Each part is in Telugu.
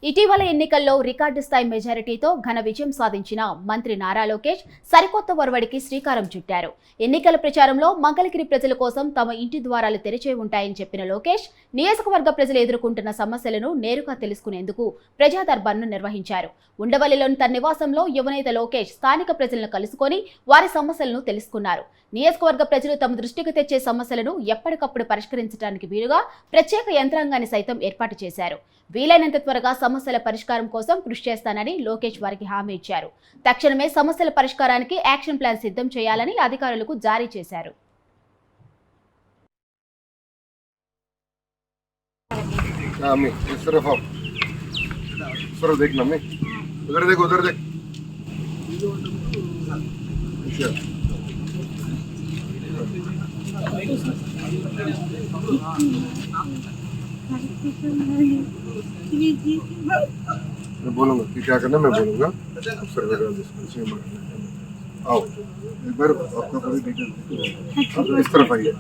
ఇటీవల ఎన్నికల్లో రికార్డు స్థాయి మెజారిటీతో ఘన విజయం సాధించిన మంత్రి నారా లోకేష్ సరికొత్త ఒరవడికి శ్రీకారం చుట్టారు. ఎన్నికల ప్రచారంలో మంగళగిరి ప్రజల కోసం తమ ఇంటి ద్వారాలు తెరిచే ఉంటాయని చెప్పిన లోకేష్ నియోజకవర్గ ప్రజలు ఎదుర్కొంటున్న సమస్యలను నేరుగా తెలుసుకునేందుకు ప్రజా దర్బార్ను నిర్వహించారు. ఉండవల్లిలోని తన నివాసంలో యువనేత లోకేష్ స్థానిక ప్రజలను కలుసుకొని వారి సమస్యలను తెలుసుకున్నారు. నియోజకవర్గ ప్రజలు తమ దృష్టికి తెచ్చే సమస్యలను ఎప్పటికప్పుడు పరిష్కరించడానికి వీలుగా ప్రత్యేక యంత్రాంగాన్ని సైతం ఏర్పాటు చేశారు. వీలైనంత త్వరగా సమస్యల పరిష్కారం కోసం కృషి చేస్తానని లోకేష్ వారికి హామీ ఇచ్చారు. తక్షణమే సమస్యల పరిష్కారానికి యాక్షన్ ప్లాన్ సిద్ధం చేయాలని అధికారులకు జారీ చేశారు. मैं बोलूँगा कि क्या करना, मैं बोलूँगा आओ एक बार आपका पूरी डिटेल इस तरफ आइए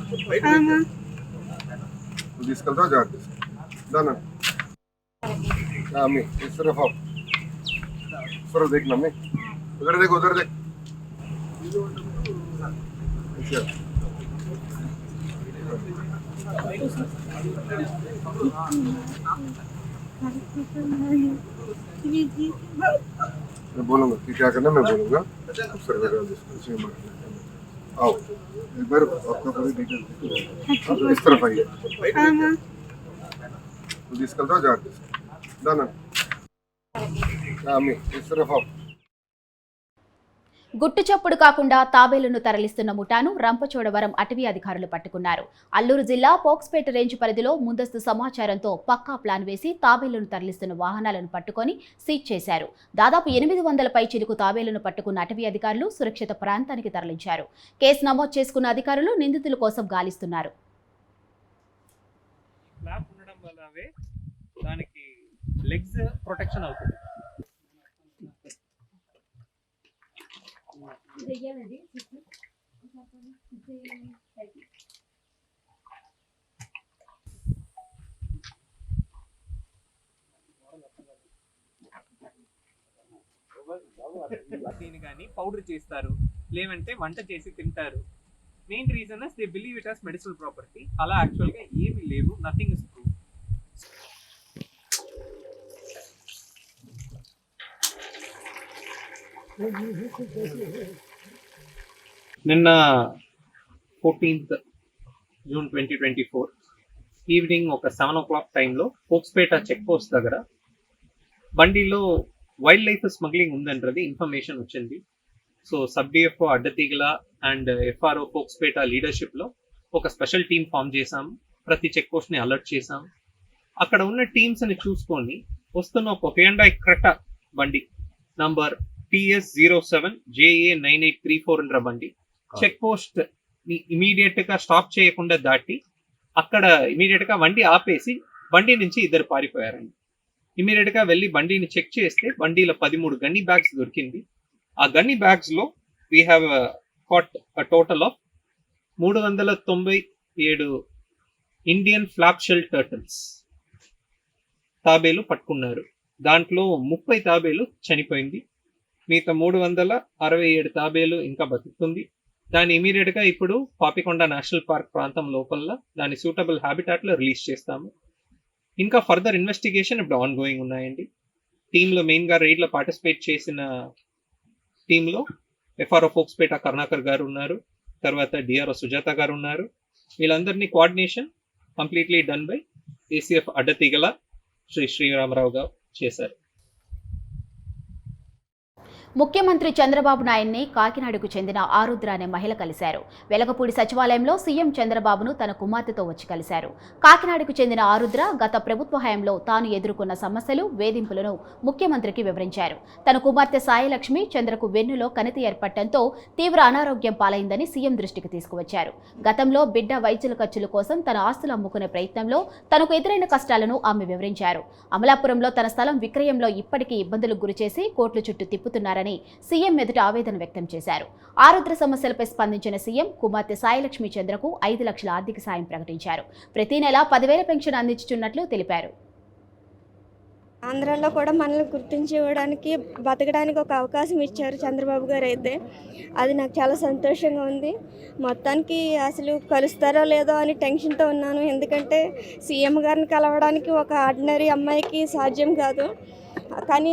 इसका तो जा दाना मैं इस तरफ आओ सर देखना मैं उधर देख मैं बोलूँगा कि क्या करना, मैं बोलूँगा आओ एक बार आपका पूरी डिटेल इस तरफ आइए इसका तो जा दाना मैं इस तरफ आओ గుట్టు చప్పుడు కాకుండా తాబేలును తరలిస్తున్న ముఠాను రంపచోడవరం అటవీ అధికారులు పట్టుకున్నారు. అల్లూరు జిల్లా పోక్స్పేట రేంజ్ పరిధిలో ముందస్తు సమాచారంతో పక్కా ప్లాన్ వేసి తాబేలును తరలిస్తున్న వాహనాలను పట్టుకొని సీజ్ చేశారు. దాదాపు 800 పై చిలుకు తాబేలును పట్టుకున్న అటవీ అధికారులు సురక్షిత ప్రాంతానికి తరలించారు. కేసు నమోదు చేసుకున్న అధికారులు నిందితుల కోసం గాలిస్తున్నారు. దీని గాని పౌడర్ చేస్తారు, లేవంటే వంట చేసి తింటారు. Main reason they believe it as medicinal property. అలా యాక్చువల్ గా ఏమీ లేవు, నథింగ్ ఇస్ ట్రూ. నిన్న 14th June 2024 ఈవినింగ్ ఒక 7 o'clock టైంలో పోక్స్పేట చెక్ పోస్ట్ దగ్గర బండిలో వైల్డ్ లైఫ్ స్మగ్లింగ్ ఉందన్నది ఇన్ఫర్మేషన్ వచ్చింది. So sub DFO Addateegala and FRO పోక్స్పేట లీడర్షిప్లో ఒక స్పెషల్ టీమ్ ఫామ్ చేశాము. ప్రతి చెక్ పోస్ట్ని అలర్ట్ చేశాము. అక్కడ ఉన్న టీమ్స్ని చూసుకొని వస్తున్న ఒక హుండాయ్ క్రెటా బండి నంబర్ TS07JA9834 బండి చెక్ పోస్ట్ ని ఇమీడియట్ గా స్టాప్ చేయకుండా దాటి అక్కడ ఇమీడియట్ గా బండి ఆపేసి బండి నుంచి ఇద్దరు పారిపోయారండి. ఇమీడియట్ గా వెళ్ళి బండిని చెక్ చేస్తే బండిలో 13 గన్నీ బ్యాగ్స్ దొరికింది. ఆ గన్నీ బ్యాగ్స్ లో we have caught total of 397 Indian flap shell turtles తాబేలు పట్టుకున్నారు. దాంట్లో 30 తాబేలు చనిపోయింది. మిగతా 367 తాబేలు ఇంకా బతుకుతుంది. దాన్ని ఇమీడియట్ గా ఇప్పుడు పాపికొండ నేషనల్ పార్క్ ప్రాంతం లోపల దాని సూటబుల్ హ్యాబిటాట్ లో రిలీజ్ చేస్తాము. ఇంకా ఫర్దర్ ఇన్వెస్టిగేషన్ ఇప్పుడు ఆన్ గోయింగ్ ఉన్నాయండి. టీంలో మెయిన్ గా రైడ్ లో పార్టిసిపేట్ చేసిన టీంలో ఎఫ్ఆర్ఓ పోక్స్పేట కరుణాకర్ గారు ఉన్నారు, తర్వాత డిఆర్ఓ సుజాత గారు ఉన్నారు. వీళ్ళందరినీ coordination completely done by ACF Addateegala Sriramarao గారు చేశారు. ముఖ్యమంత్రి చంద్రబాబు నాయుడిని కాకినాడకు చెందిన ఆరుద్ర అనే మహిళ కలిశారు. వెలగపూడి సచివాలయంలో సీఎం చంద్రబాబును తన కుమార్తెతో వచ్చి కలిశారు. కాకినాడకు చెందిన ఆరుద్ర గత ప్రభుత్వ హయాంలో తాను ఎదుర్కొన్న సమస్యలు, వేధింపులను ముఖ్యమంత్రికి వివరించారు. తన కుమార్తె సాయిలక్ష్మి చంద్రకు వెన్నులో కణితి ఏర్పడటంతో తీవ్ర అనారోగ్యం పాలైందని సీఎం దృష్టికి తీసుకువచ్చారు. గతంలో బిడ్డ వైద్యుల ఖర్చుల కోసం తన ఆస్తులు అమ్ముకునే ప్రయత్నంలో తనకు ఎదురైన కష్టాలను ఆమె వివరించారు. అమలాపురంలో తన స్థలం విక్రయంలో ఇప్పటికీ ఇబ్బందులకు గురిచేసి కోర్టుల చుట్టూ తిప్పుతున్నారని సీఎం ఎదుట ఆవేదన వ్యక్తం చేశారు. ఆరుద్ర సమస్యలపై స్పందించిన సీఎం కుమార్తె సాయిలక్ష్మి చంద్రకు 5 లక్షల ఆర్థిక సాయం ప్రకటించారు. ప్రతి నెల 10,000 పెన్షన్ అందించుతున్నట్లు తెలిపారు. ఆంధ్రాలో కూడా మనల్ని గుర్తించి ఇవ్వడానికి బతకడానికి ఒక అవకాశం ఇచ్చారు చంద్రబాబు గారు అయితే. అది నాకు చాలా సంతోషంగా ఉంది. మొత్తానికి అసలు కలుస్తారో లేదో అని టెన్షన్తో ఉన్నాను. ఎందుకంటే సీఎం గారిని కలవడానికి ఒక ఆర్డినరీ అమ్మాయికి సాధ్యం కాదు. కానీ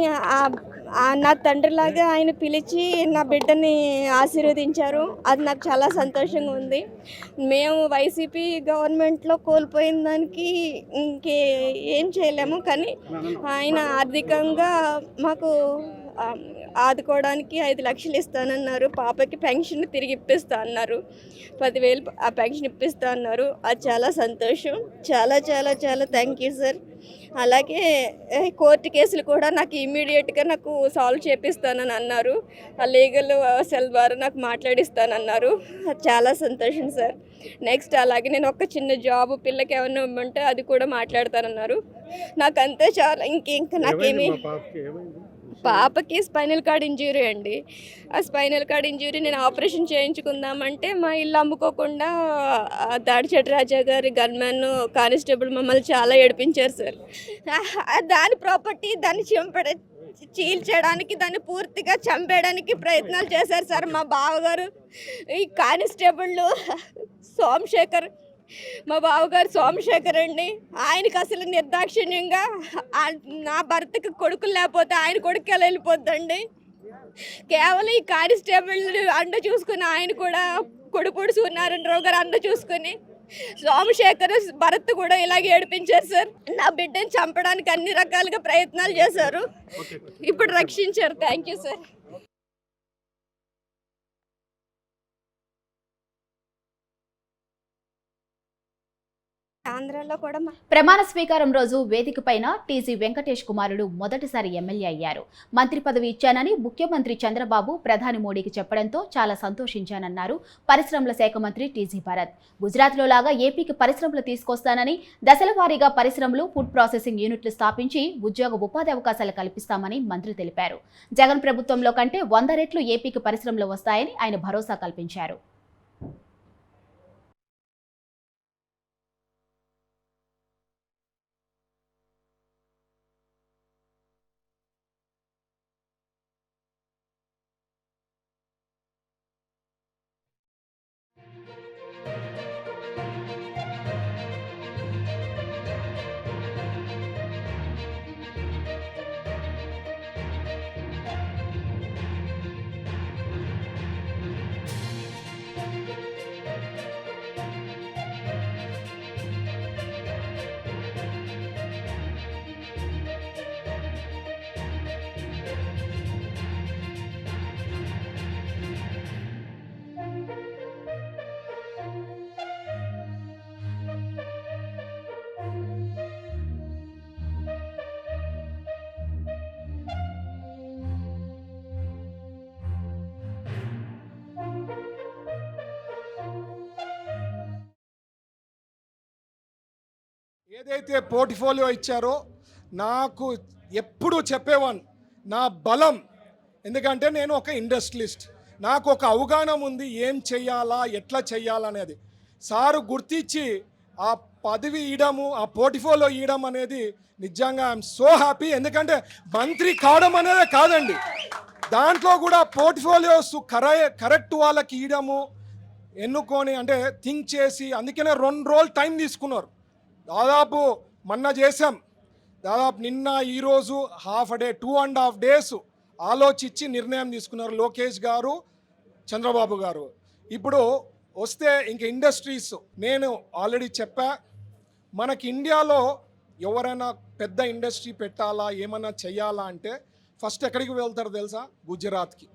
నా తండ్రిలాగా ఆయన పిలిచి నా బిడ్డని ఆశీర్వదించారు. అది నాకు చాలా సంతోషంగా ఉంది. మేము వైసీపీ గవర్నమెంట్లో కోల్పోయిన దానికి ఏం చేయలేము, కానీ ఆయన ఆర్థికంగా మాకు ఆదుకోవడానికి 5 లక్షలు ఇస్తానన్నారు. పాపకి పెన్షన్ తిరిగి ఇప్పిస్తా అన్నారు. 10,000 ఆ పెన్షన్ ఇప్పిస్తా అన్నారు. అది చాలా సంతోషం. చాలా చాలా చాలా థ్యాంక్ యూ సార్. అలాగే కోర్టు కేసులు కూడా నాకు ఇమ్మీడియట్గా నాకు సాల్వ్ చేపిస్తానని అన్నారు. ఆ లీగల్ సెల్ ద్వారా నాకు మాట్లాడిస్తానన్నారు. అది చాలా సంతోషం సార్. నెక్స్ట్ అలాగే నేను ఒక చిన్న జాబ్ పిల్లకి ఏమన్నా ఇవ్వమంటే అది కూడా మాట్లాడతానన్నారు. నాకు అంతే చాలా. ఇంకా నాకేమీ, పాపకి స్పైనల్ కార్డ్ ఇంజ్యూరీ అండి. ఆ స్పైనల్ కార్డ్ ఇంజ్యూరీ నేను ఆపరేషన్ చేయించుకుందామంటే మా ఇల్లు అమ్ముకోకుండా దాడిచెట్టు రాజా గారి గన్మెన్ కానిస్టేబుల్ మమ్మల్ని చాలా ఏడిపించారు సార్. దాని ప్రాపర్టీ దాన్ని చీల్చడానికి, దాన్ని పూర్తిగా చంపేయడానికి ప్రయత్నాలు చేశారు సార్ మా బావగారు. ఈ కానిస్టేబుల్ సోమశేఖర్, మా బావగారు సోమశేఖర్ అండి. ఆయనకి అసలు నిర్దాక్షిణ్యంగా నా భర్తకి కొడుకులు లేకపోతే ఆయన కొడుకు ఎలా వెళ్ళిపోద్దండి. కేవలం ఈ కానిస్టేబుల్ అండ చూసుకుని ఆయన కూడా కొడుకుడు సూర్యనారాయణరావు గారు అండ చూసుకుని సోమశేఖర్ భరత్ కూడా ఇలాగే ఏడిపించారు సార్. నా బిడ్డని చంపడానికి అన్ని రకాలుగా ప్రయత్నాలు చేశారు. ఇప్పుడు రక్షించారు. Thank you sir. ఆంధ్రాలో కూడా ప్రమాణ స్వీకారం రోజు వేదిక పైన టీజీ వెంకటేష్ కుమారుడు మొదటిసారి ఎమ్మెల్యే అయ్యారు. మంత్రి పదవి ఇచ్చానని ముఖ్యమంత్రి చంద్రబాబు ప్రధాని మోడీకి చెప్పడంతో చాలా సంతోషించానన్నారు పరిశ్రమల శాఖ మంత్రి టీజీ భరత్. గుజరాత్లో లాగా ఏపీకి పరిశ్రమలు తీసుకొస్తానని, దశల వారీగా పరిశ్రమలు, ఫుడ్ ప్రాసెసింగ్ యూనిట్లు స్థాపించి ఉపాధి అవకాశాలు కల్పిస్తామని మంత్రి తెలిపారు. జగన్ ప్రభుత్వంలో కంటే 100 రెట్లు ఏపీకి పరిశ్రమలు వస్తాయని ఆయన భరోసా కల్పించారు. ఏదైతే పోర్ట్ఫోలియో ఇచ్చారో నాకు ఎప్పుడు చెప్పేవాను నా బలం. ఎందుకంటే నేను ఒక ఇండస్ట్రియలిస్ట్, నాకు ఒక అవగాహన ఉంది ఏం చెయ్యాలా, ఎట్లా చెయ్యాలనేది. సారు గుర్తించి ఆ పదవి ఇవ్వడము, ఆ పోర్ట్ఫోలియో ఇవ్వడం అనేది నిజంగా ఐఎమ్ సో హ్యాపీ. ఎందుకంటే మంత్రి కావడం అనేదే కాదండి, దాంట్లో కూడా పోర్ట్ఫోలియోస్ కరెక్ట్ వాళ్ళకి ఇవ్వడము, ఎన్నుకొని అంటే థింక్ చేసి, అందుకనే 2 రోజులు టైం తీసుకున్నారు. దాదాపు మొన్న చేసాం, దాదాపు నిన్న ఈరోజు హాఫ్ డే 2.5 days ఆలోచించి నిర్ణయం తీసుకున్నారు లోకేష్ గారు, చంద్రబాబు గారు. ఇప్పుడు వస్తే ఇంక ఇండస్ట్రీస్, నేను ఆల్రెడీ చెప్పా, మనకి ఇండియాలో ఎవరైనా పెద్ద ఇండస్ట్రీ పెట్టాలా, ఏమైనా చెయ్యాలా అంటే ఫస్ట్ ఎక్కడికి వెళ్తారు తెలుసా? గుజరాత్కి.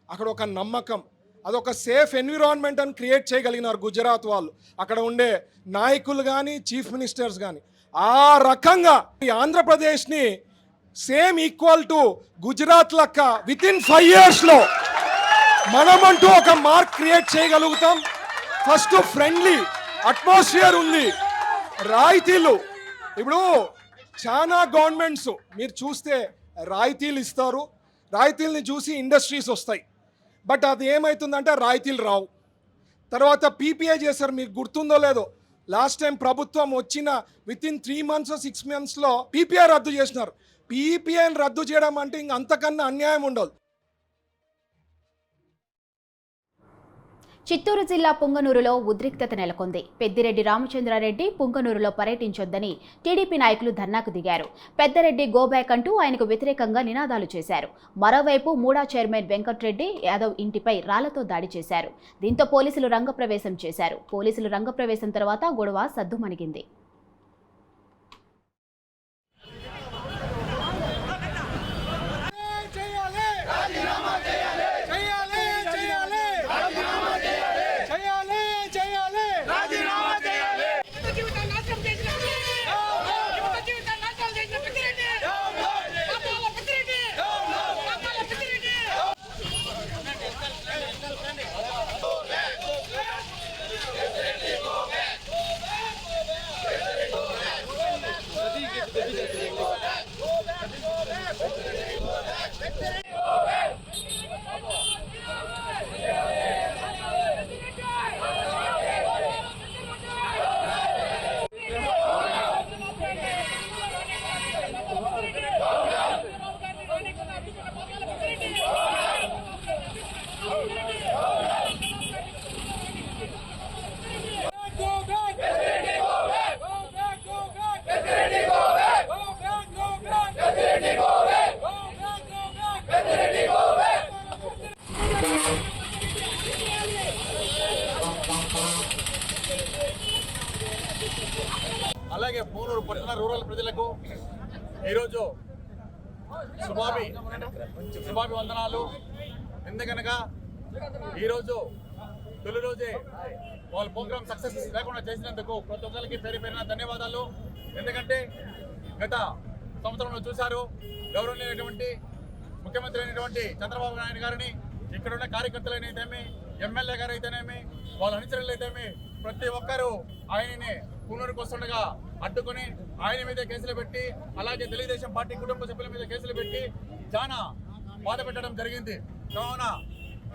అక్కడ ఒక నమ్మకం, అదొక సేఫ్ ఎన్విరాన్మెంట్ అని క్రియేట్ చేయగలిగినారు గుజరాత్ వాళ్ళు, అక్కడ ఉండే నాయకులు కానీ చీఫ్ మినిస్టర్స్ కానీ. ఆ రకంగా ఈ ఆంధ్రప్రదేశ్ని సేమ్ ఈక్వల్ టు గుజరాత్ లెక్క వితిన్ 5 yearsలో మనమంటూ ఒక మార్క్ క్రియేట్ చేయగలుగుతాం. ఫస్ట్ ఫ్రెండ్లీ అట్మాస్ఫియర్ ఉంది, రాయితీలు. ఇప్పుడు చాలా గవర్నమెంట్స్ మీరు చూస్తే రాయితీలు ఇస్తారు, రాయితీలని చూసి ఇండస్ట్రీస్ వస్తాయి. బట్ అది ఏమవుతుందంటే రాయితీలు రావు. తర్వాత పీపీఐ చేశారు, మీకు గుర్తుందో లేదో, లాస్ట్ టైం ప్రభుత్వం వచ్చిన వితిన్ 3 months 6 monthsలో పీపీఐ రద్దు చేసినారు. పీపీఐని రద్దు చేయడం అంటే ఇంక అంతకన్నా అన్యాయం ఉండదు. చిత్తూరు జిల్లా పుంగనూరులో ఉద్రిక్తత నెలకొంది. పెద్దిరెడ్డి రామచంద్రారెడ్డి పుంగనూరులో పర్యటించొద్దని టీడీపీ నాయకులు ధర్నాకు దిగారు. పెద్దిరెడ్డి గోబ్యాక్ అంటూ ఆయనకు వ్యతిరేకంగా నినాదాలు చేశారు. మరోవైపు మూడా చైర్మన్ వెంకట్రెడ్డి యాదవ్ ఇంటిపై రాళ్లతో దాడి చేశారు. దీంతో పోలీసులు రంగప్రవేశం చేశారు. పోలీసులు రంగప్రవేశం తర్వాత గొడవ సద్దుమణిగింది. అలాగే పూనూరు పట్టణ రూరల్ ప్రజలకు ఈరోజు శుభాభి వందనాలు. ఎందుకనగా ఈరోజు తొలి రోజే వాళ్ళ ప్రోగ్రామ్ సక్సెస్ లేకుండా చేసినందుకు ప్రతి ఒక్కరికి పేరు పేరున ధన్యవాదాలు. ఎందుకంటే గత సంవత్సరంలో చూశారు గౌరవనీయమైనటువంటి ముఖ్యమంత్రి అయినటువంటి చంద్రబాబు నాయుడు గారిని, ఇక్కడున్న కార్యకర్తలైతేమి, ఎమ్మెల్యే గారు అయితేనేమి, వాళ్ళ అనుచరులు అయితేమి ప్రతి ఒక్కరూ ఆయనని పూనూరుకు వస్తుండగా అడ్డుకొని ఆయన మీద కేసులు పెట్టి, అలాగే తెలుగుదేశం పార్టీ కుటుంబ సభ్యుల మీద కేసులు పెట్టి చాలా బాధ పెట్టడం జరిగింది. కావున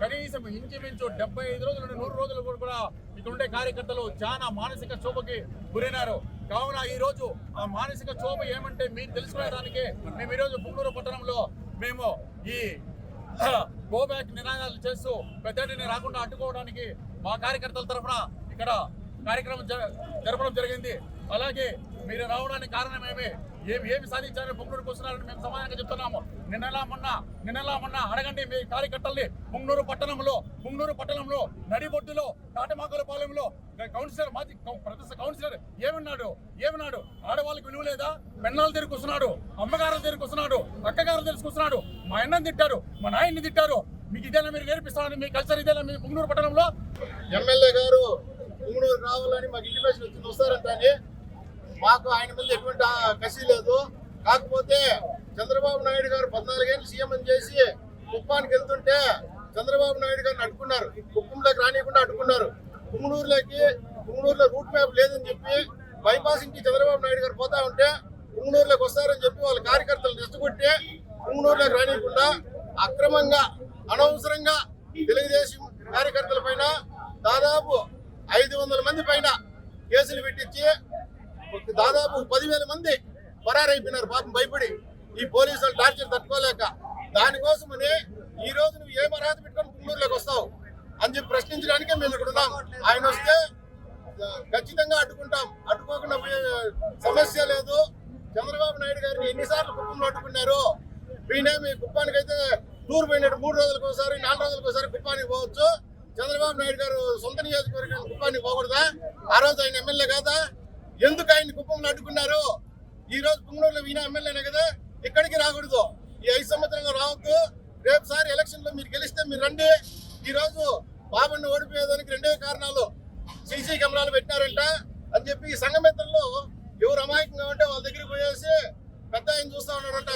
కనీసం ఇంచుమించు 75 రోజుల నుండి 100 రోజులు కూడా ఇక్కడ ఉండే కార్యకర్తలు చాలా మానసిక క్షోభకి గురైనారు. కావున ఈ రోజు ఆ మానసిక క్షోభ ఏమంటే మీరు తెలుసుకునేదానికి మేము ఈరోజు పుంగనూరు పట్టణంలో మేము ఈ గోబ్యాక్ నినాదాలు చేస్తూ పెద్దటిని రాకుండా అడ్డుకోవడానికి మా కార్యకర్తల తరఫున ఇక్కడ కార్యక్రమం జరపడం జరిగింది. అలాగే మీరు రావడానికి కారణం ఏమి సాధించారని పుంగనూరుకు వస్తున్నారని మేము సమాధానంగా చెప్తున్నాము. నిన్నలా మొన్న అడగండి మీ కార్యకర్తల్ని. పుంగనూరు పట్టణంలో నడిబొడ్డులో తాటమాకులపాలెంలో మాజీ కౌన్సిలర్ ఏమన్నాడు? ఆడవాళ్ళకి విలువ లేదా? పెన్నాలు తిరుగుతున్నాడు, అమ్మగారులు తిరుగుతున్నాడు, అక్కగారులు తిరుగుతున్నాడు, మా అన్నని తిట్టారు, మా నాయన్ని తిట్టారు. మీకు ఇదేనా మీరు నేర్పిస్తారని మీ కల్చర్ ఇదేనా మీ పుంగనూరు పట్టణంలో? ఎమ్మెల్యే గారు పుంగనూరు రావాలని మాకు ఇంటిమేషన్ వచ్చింది, వస్తారంటే మాకు ఆయన మీద ఎటువంటి కసి లేదు. కాకపోతే చంద్రబాబు నాయుడు గారు 14 ఏళ్ళు సీఎం చేసి కుప్పానికి వెళ్తుంటే చంద్రబాబు నాయుడు గారిని అడ్డుకున్నారు. కుప్పంలోకి రానియకుండా అడ్డుకున్నారు. పుంగనూరులో రూట్ మ్యాప్ లేదని చెప్పి బైపాసింగ్ కి చంద్రబాబు నాయుడు గారు పోతా ఉంటే పుంగనూరులోకి వస్తారని చెప్పి వాళ్ళ కార్యకర్తలు రెచ్చగొట్టి పుంగనూరులోకి రానియకుండా అక్రమంగా అనవసరంగా తెలుగుదేశం కార్యకర్తల పైన దాదాపు 500 మంది పైన కేసులు పెట్టించి దాదాపు 10,000 మంది పరారైపోయినారు పాపం భయపడి, ఈ పోలీసులు టార్చర్ తట్టుకోలేక. దానికోసమని ఈ రోజు నువ్వు ఏం అర్హత పెట్టుకొని పుంగనూరులోకి వస్తావు అని చెప్పి ప్రశ్నించడానికే మేము ఇక్కడ ఉన్నాం. ఆయన వస్తే ఖచ్చితంగా అడ్డుకుంటాం, అడ్డుకోకుండా సమస్య లేదు. చంద్రబాబు నాయుడు గారిని ఎన్నిసార్లు కుప్పంలో అడ్డుకున్నారు. మీ కుప్పానికి అయితే టూర్ పోయినట్టు 3 రోజులకు ఒకసారి 4 రోజులకు ఒకసారి కుప్పానికి పోవచ్చు. చంద్రబాబు నాయుడు గారు సొంత నియోజకవర్గం కుప్పానికి పోకూడదా? ఆ రోజు ఆయన ఎమ్మెల్యే కాదా? ఎందుకు ఆయన కుప్పంలో అడ్డుకున్నారు? ఈ రోజు పుంగనూరులో ఈయన ఎమ్మెల్యేనే కదా, ఇక్కడికి రాకూడదు. ఈ 5 సంవత్సరంలో రావద్దు. రేపు సారి ఎలక్షన్ లో మీరు గెలిస్తే మీరు రండి. ఈ రోజు బాబుని ఓడిపోయేదానికి 2 కారణాలు. సీసీ కెమెరాలు పెట్టినారంట అని చెప్పి ఈ సంఘమిత్రంలో ఎవరు అమాయకంగా ఉంటే వాళ్ళ దగ్గరికి పోయేసి పెద్ద ఆయన చూస్తా ఉన్నారంట.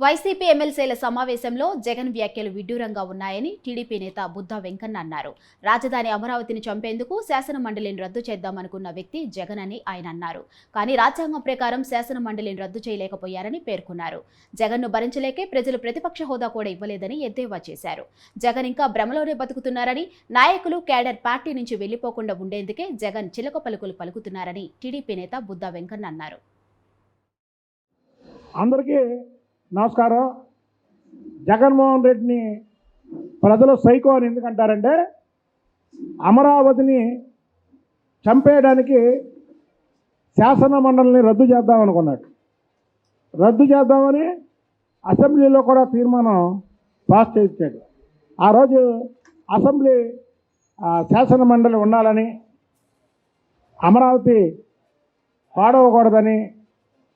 వైసీపీ ఎమ్మెల్సీల సమావేశంలో జగన్ వ్యాఖ్యలు విడ్డూరంగా ఉన్నాయని టీడీపీ నేత బుద్ధా వెంకన్న అన్నారు. రాజధాని అమరావతిని చంపేందుకు శాసన మండలిని రద్దు చేద్దామనుకున్న వ్యక్తి జగన్ అని ఆయన అన్నారు. కానీ రాజ్యాంగం ప్రకారం శాసన మండలిని రద్దు చేయలేకపోయారని పేర్కొన్నారు. జగన్ను భరించలేకే ప్రజలు ప్రతిపక్ష హోదా కూడా ఇవ్వలేదని ఎద్దేవా చేశారు. జగన్ ఇంకా భ్రమలోనే బతుకుతున్నారని, నాయకులు కేడర్ పార్టీ నుంచి వెళ్లిపోకుండా ఉండేందుకే జగన్ చిలక పలుకులు పలుకుతున్నారని టీడీపీ నేత బుద్ధా వెంకన్న అన్నారు. అందరికీ నమస్కారం. జగన్మోహన్ రెడ్డిని ప్రజలు సైకో అని ఎందుకంటారంటే, అమరావతిని చంపేయడానికి శాసన మండలిని రద్దు చేద్దాం అనుకున్నాడు. రద్దు చేద్దామని అసెంబ్లీలో కూడా తీర్మానం పాస్ చేయించాడు. ఆ రోజు అసెంబ్లీ శాసన మండలి ఉండాలని, అమరావతి పాడవకూడదని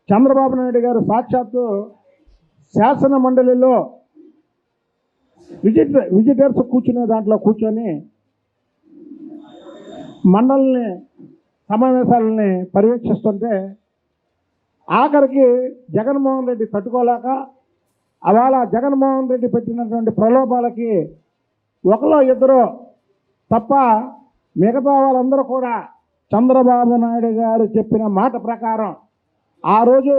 చంద్రబాబు నాయుడు గారు సాక్షాత్తు శాసన మండలిలో విజిటర్స్ కూర్చునే దాంట్లో కూర్చొని మండలిని సమావేశాలని పర్యవేక్షిస్తుంటే ఆఖరికి జగన్మోహన్ రెడ్డి తట్టుకోలేక అవాళ జగన్మోహన్ రెడ్డి పెట్టినటువంటి ప్రలోభాలకి ఒకలో ఇద్దరు తప్ప మిగతా వాళ్ళందరూ కూడా చంద్రబాబు నాయుడు గారు చెప్పిన మాట ప్రకారం ఆ రోజు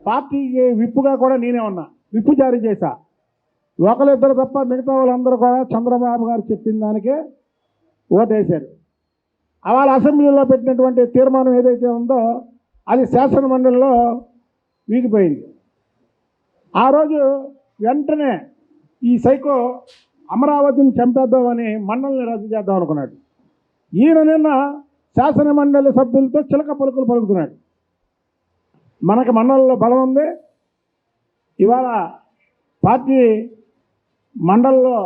పార్టీకి విప్పుగా కూడా నేనే ఉన్నా, విప్పు జారీ చేశా. ఒకరిద్దరు తప్ప మిగతా వాళ్ళందరూ కూడా చంద్రబాబు గారు చెప్పిన దానికే ఓటేశారు. వాళ్ళ అసెంబ్లీలో పెట్టినటువంటి తీర్మానం ఏదైతే ఉందో అది శాసన మండలిలో వీగిపోయింది. ఆ రోజు వెంటనే ఈ సైకో అమరావతిని చంపేద్దామని మండలిని రద్దు చేద్దాం అనుకున్నాడు. ఈయన నిన్న శాసన మండలి సభ్యులతో చిలక పలుకులు పలుకుతున్నాడు. మనకు మండలిలో బలం ఉంది. ఇవాళ పార్టీ మండలిలో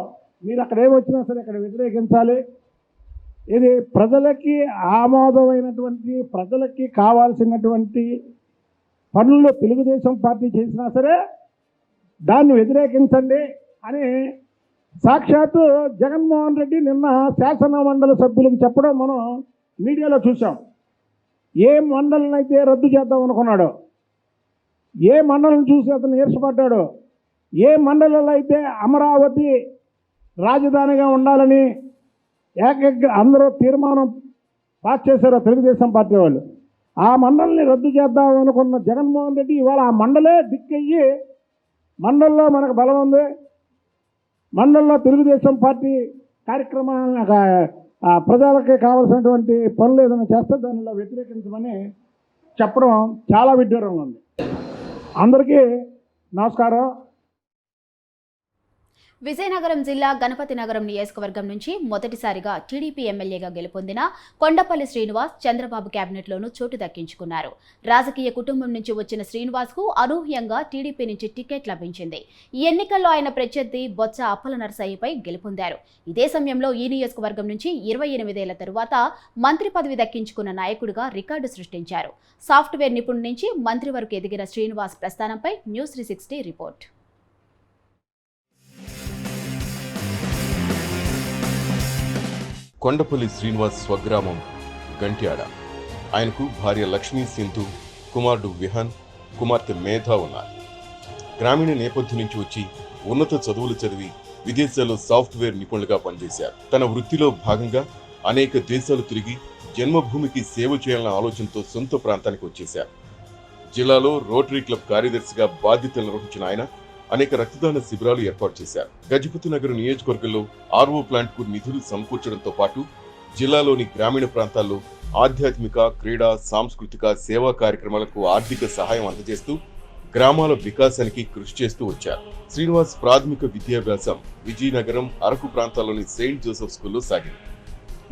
మీరు అక్కడ ఏమొచ్చినా సరే అక్కడ వ్యతిరేకించాలి. ఇది ప్రజలకి ఆమోదమైనటువంటి, ప్రజలకి కావాల్సినటువంటి పనులు తెలుగుదేశం పార్టీ చేసినా సరే దాన్ని వ్యతిరేకించండి అని సాక్షాత్తు జగన్మోహన్ రెడ్డి నిన్న శాసన మండలి సభ్యులకు చెప్పడం మనం మీడియాలో చూసాం. ఏ మండలిని అయితే రద్దు చేద్దాం అనుకున్నాడో, ఏ మండలిని చూసి అతను ఈర్షపడ్డాడో, ఏ మండలిలో అయితే అమరావతి రాజధానిగా ఉండాలని అందరూ తీర్మానం పాస్ చేశారో తెలుగుదేశం పార్టీ వాళ్ళు, ఆ మండలిని రద్దు చేద్దాం అనుకున్న జగన్మోహన్ రెడ్డి ఇవాళ ఆ మండలే దిక్కయ్యి మండలిలో మనకు బలం ఉంది, మండలిలో తెలుగుదేశం పార్టీ కార్యక్రమాలను ప్రజలకి కావాల్సినటువంటి పనులు ఏదైనా చేస్తే దానిలో వ్యతిరేకించమని చెప్పడం చాలా విడ్డూరంగా ఉంది. అందరికీ నమస్కారం. విజయనగరం జిల్లా గణపతి నగరం నియోజకవర్గం నుంచి మొదటిసారిగా టీడీపీ ఎమ్మెల్యేగా గెలుపొందిన కొండపల్లి శ్రీనివాస్ చంద్రబాబు కేబినెట్లోనూ చోటు దక్కించుకున్నారు. రాజకీయ కుటుంబం నుంచి వచ్చిన శ్రీనివాస్కు అనూహ్యంగా టీడీపీ నుంచి టికెట్ లభించింది. ఈ ఎన్నికల్లో ఆయన ప్రత్యర్థి బొత్స అప్పల నరసయ్యపై గెలుపొందారు. ఇదే సమయంలో ఈ నియోజకవర్గం నుంచి 28 ఏళ్ల తరువాత మంత్రి పదవి దక్కించుకున్న నాయకుడిగా రికార్డు సృష్టించారు. సాఫ్ట్వేర్ నిపుణుడి నుంచి మంత్రి వరకు ఎదిగిన శ్రీనివాస్ ప్రస్థానంపై న్యూస్ 360 రిపోర్ట్. కొండపల్లి శ్రీనివాస్ స్వగ్రామం గంట్యాడ. ఆయనకు భార్య లక్ష్మీ సింధు, కుమారుడు విహాన్, కుమార్తె మేధ ఉన్నారు. గ్రామీణ నేపథ్యం నుంచి వచ్చి ఉన్నత చదువులు చదివి విదేశాల్లో సాఫ్ట్వేర్ నిపుణులుగా పనిచేశారు. తన వృత్తిలో భాగంగా అనేక దేశాలు తిరిగి జన్మభూమికి సేవ చేయాలన్న ఆలోచనతో సొంత ప్రాంతానికి వచ్చేశారు. జిల్లాలో రోటరీ క్లబ్ కార్యదర్శిగా బాధ్యతలు నిర్వహించిన ఆయన అనేక రక్తదాన శిబిరాలు ఏర్పాటు చేశారు. గజపతి నగర్ నియోజకవర్గంలో ఆర్ఓ ప్లాంట్ కు నిధులు సమకూర్చడంతో పాటు జిల్లాలోని గ్రామీణ ప్రాంతాల్లో ఆధ్యాత్మిక, క్రీడా, సాంస్కృతిక, సేవా కార్యక్రమాలకు ఆర్థిక సహాయం అందజేస్తూ గ్రామాల వికాసానికి కృషి చేస్తూ వచ్చారు. శ్రీనివాస్ ప్రాథమిక విద్యాభ్యాసం విజయనగరం, అరకు ప్రాంతాల్లోని సెయింట్ జోసెఫ్ స్కూల్లో సాగింది.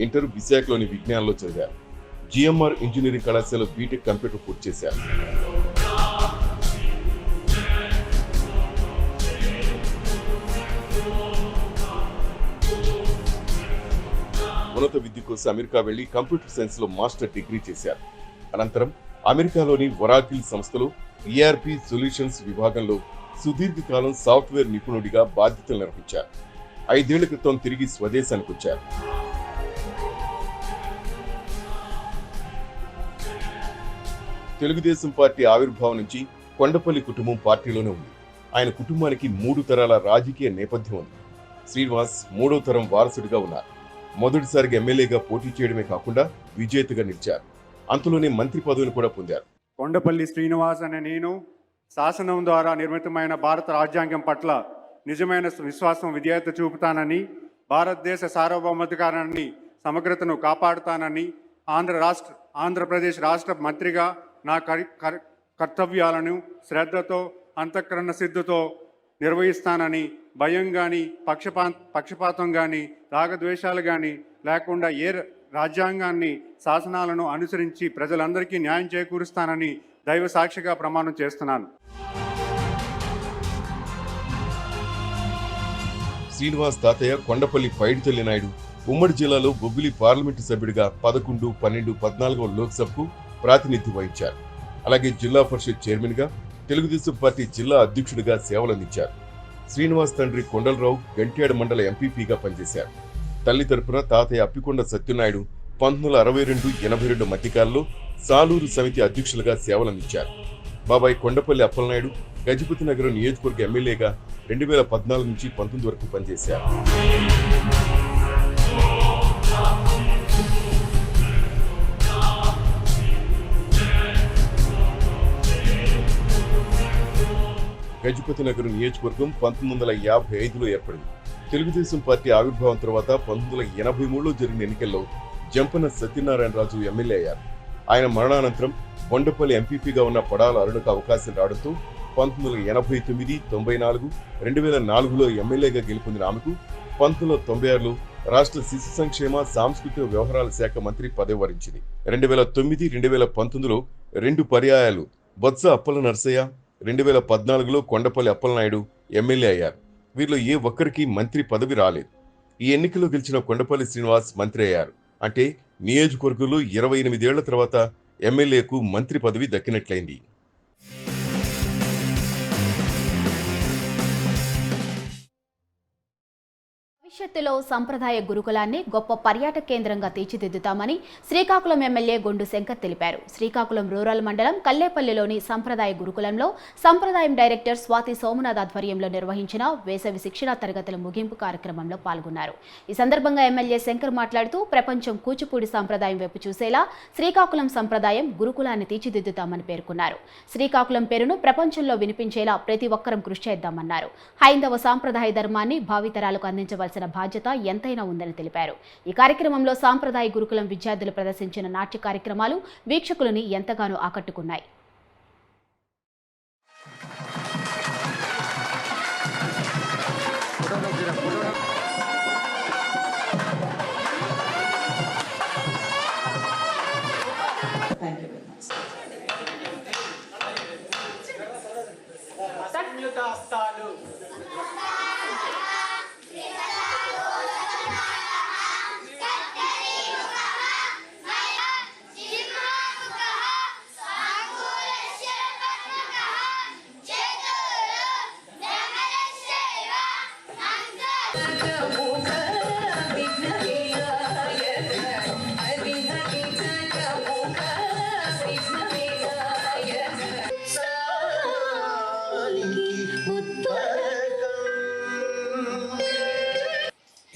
ఇంటర్ విశాఖలోని విజ్ఞానంలో చదివారు. జిఎంఆర్ ఇంజనీరింగ్ కళాశాల బీటెక్ కంప్యూటర్ పూర్తి చేశారు. ఉన్నత విద్య కోసం అమెరికా వెళ్లి కంప్యూటర్ సైన్స్ లో మాస్టర్ డిగ్రీ చేశారు. అనంతరం అమెరికాలోని ఒరాకిల్ సంస్థలో ఈఆర్పి సొల్యూషన్స్ విభాగంలో సుదీర్ఘకాలం సాఫ్ట్వేర్ నిపుణుడిగా బాధ్యతలు నిర్వహించారు. 5 ఏళ్ల క్రితం తిరిగి స్వదేశానికి వచ్చారు. తెలుగుదేశం పార్టీ ఆవిర్భావం నుంచి కొండపల్లి కుటుంబం పార్టీలోనే ఉంది. ఆయన కుటుంబానికి 3 తరాల రాజకీయ నేపథ్యం ఉంది. శ్రీనివాస్ 3వ తరం వారసుడిగా ఉన్నారు. మొదటిసారిగా ఎమ్మెల్యేగా పోటీ చేయడమే కాకుండా విజేతగా నిలిచారు. అంతలోనే మంత్రి పదవిని కూడా పొందారు. కొండపల్లి శ్రీనివాస్ అనే నేను శాసనం ద్వారా నిర్మితమైన భారత రాజ్యాంగం పట్ల నిజమైన విశ్వాసం విధేయత చూపుతానని, భారతదేశ సార్వభౌమాధికారాన్ని సమగ్రతను కాపాడుతానని, ఆంధ్రప్రదేశ్ రాష్ట్ర మంత్రిగా నా కర్తవ్యాలను శ్రద్ధతో అంతఃకరణ సిద్ధతో నిర్వహిస్తానని, భయం కానీ పక్షపాతం కానీ రాగద్వేషాలు కానీ లేకుండా రాజ్యాంగాన్ని శాసనాలను అనుసరించి ప్రజలందరికీ న్యాయం చేకూరుస్తానని దైవ సాక్షిగా ప్రమాణం చేస్తున్నాను. శ్రీనివాస్ తాతయ్య కొండపల్లి పైడితల్లి నాయుడు ఉమ్మడి జిల్లాలో బొబ్బిలి పార్లమెంటు సభ్యుడిగా 11, 12, 14వ లోక్సభకు ప్రాతినిధ్యం వహించారు. అలాగే జిల్లా పరిషత్ చైర్మన్ గా, తెలుగుదేశం పార్టీ జిల్లా అధ్యక్షుడిగా సేవలందించారు. శ్రీనివాస్ తండ్రి కొండలరావు గంట్యాడ మండల ఎంపీపీగా పనిచేశారు. తల్లి తరపున తాతయ్య అప్పికొండ సత్యనాయుడు 1962-82 మధ్యకాలంలో సాలూరు సమితి అధ్యక్షులుగా సేవలందించారు. బాబాయ్ కొండపల్లి అప్పలనాయుడు గజపతి నగరం నియోజకవర్గ ఎమ్మెల్యేగా 2014 నుంచి 19 వరకు పనిచేశారు. గజపతి నగరం నియోజకవర్గం 1955లో ఏర్పడింది. తెలుగుదేశం పార్టీ ఆవిర్భావం తర్వాత 1983లో జరిగిన ఎన్నికల్లో జంపన సత్యనారాయణరాజు ఎమ్మెల్యే అయ్యారు. ఆయన మరణానంతరం కొండపల్లి ఎంపీపీగా ఉన్న పడాల అరుణకు అవకాశం రావడంతో 1989, 94, 2004లో ఎమ్మెల్యేగా గెలుపొందిన ఆమెకు 1996లో రాష్ట్ర శిశు సంక్షేమ సాంస్కృతిక వ్యవహారాల శాఖ మంత్రి పదవి వరించింది. 2009, 2019లో 2 పర్యాయాలు బొత్స అప్పల నర్సయ్య, 2014లో కొండపల్లి అప్పలనాయుడు ఎమ్మెల్యే అయ్యారు. వీరిలో ఏ ఒక్కరికి మంత్రి పదవి రాలేదు. ఈ ఎన్నికల్లో గెలిచిన కొండపల్లి శ్రీనివాస్ మంత్రి అయ్యారు. అంటే నియోజకవర్గంలో 28 ఏళ్ల తర్వాత ఎమ్మెల్యేకు మంత్రి పదవి దక్కినట్లయింది. భవిష్యత్తులో సంప్రదాయ గురుకులాన్ని గొప్ప పర్యాటక కేంద్రంగా తీర్చిదిద్దుతామని శ్రీకాకుళం ఎమ్మెల్యే గొండు శంకర్ తెలిపారు. శ్రీకాకుళం రూరల్ మండలం కల్లేపల్లిలోని సంప్రదాయ గురుకులంలో సంప్రదాయం డైరెక్టర్ స్వాతి సోమనాథ్ ఆధ్వర్యంలో నిర్వహించిన వేసవి శిక్షణా తరగతుల ముగింపు కార్యక్రమంలో పాల్గొన్నారు. ఈ సందర్భంగా ఎమ్మెల్యే శంకర్ మాట్లాడుతూ ప్రపంచం కూచిపూడి సంప్రదాయం వైపు చూసేలా శ్రీకాకుళం సంప్రదాయం గురుకులాన్ని తీర్చిదిద్దుతామని పేర్కొన్నారు. శ్రీకాకుళం పేరును ప్రపంచంలో వినిపించేలా ప్రతి ఒక్కరం కృషి చేద్దామన్నారు. హైందవ సాంప్రదాయ ధర్మాన్ని భావితరాలకు అందించవలసిన బాధ్యత ఎంతైనా ఉందని తెలిపారు. ఈ కార్యక్రమంలో సాంప్రదాయ గురుకులం విద్యార్థులు ప్రదర్శించిన నాట్య కార్యక్రమాలు వీక్షకులని ఎంతగానో ఆకట్టుకున్నాయి.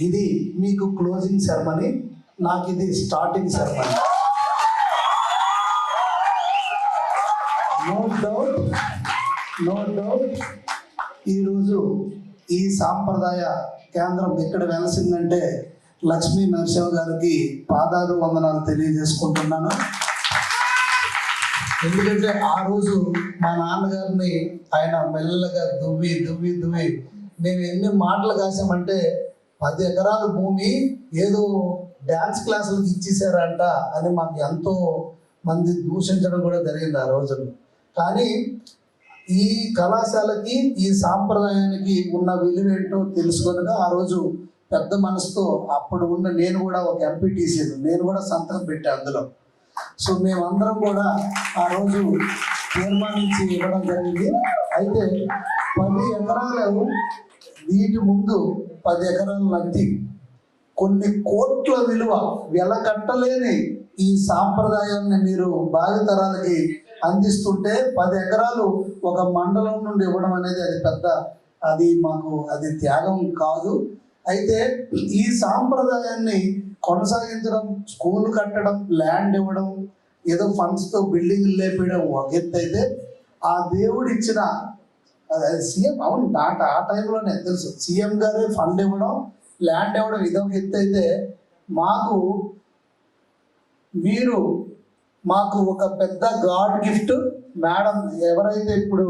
ఇది మీకు క్లోజింగ్ సెరమనీ, నాకు ఇది స్టార్టింగ్ సెరమనీ. నో డౌట్ ఈరోజు ఈ సాంప్రదాయ కేంద్రం ఎక్కడ వెలసిందంటే లక్ష్మీ నరసింహ గారికి పాదాలు వందనాలు తెలియజేసుకుంటున్నాను. ఎందుకంటే ఆ రోజు మా నాన్నగారిని ఆయన మెల్లగా దువ్వి మేము ఎన్ని మాటలు కాసామంటే 10 ఎకరాల భూమి ఏదో డ్యాన్స్ క్లాసులకు ఇచ్చేసారంట అని మాకు ఎంతో మంది దూషించడం కూడా జరిగింది ఆ రోజున. కానీ ఈ కళాశాలకి ఈ సాంప్రదాయానికి ఉన్న విలువేంటో తెలుసుకొనగా ఆ రోజు పెద్ద మనసుతో అప్పుడు ఉన్న నేను కూడా ఒక ఎంపీటీసీ నేను కూడా సంతకం పెట్టాను అందులో. సో మేమందరం కూడా ఆ రోజు తీర్మానించి ఇవ్వడం జరిగింది. అయితే 10 ఎకరాలు వీటి ముందు 10 ఎకరాలు నది కొన్ని కోట్ల విలువ వెలకట్టలేని ఈ సాంప్రదాయాన్ని మీరు భావితరాలకి అందిస్తుంటే 10 ఎకరాలు ఒక మండలం నుండి ఇవ్వడం అనేది అది మాకు అది త్యాగం కాదు. అయితే ఈ సాంప్రదాయాన్ని కొనసాగించడం, స్కూల్ కట్టడం, ల్యాండ్ ఇవ్వడం, ఏదో ఫండ్స్తో బిల్డింగ్లు లేపేయడం ఒక ఎత్తు అయితే, ఆ దేవుడు ఇచ్చిన సీఎం అవును ఆ టైంలోనే తెలుసు సీఎం గారే ఫండ్ ఇవ్వడం, ల్యాండ్ ఇవ్వడం ఇదొక ఎత్తు అయితే, మాకు ఒక పెద్ద గాడ్ గిఫ్ట్ మేడం ఎవరైతే ఇప్పుడు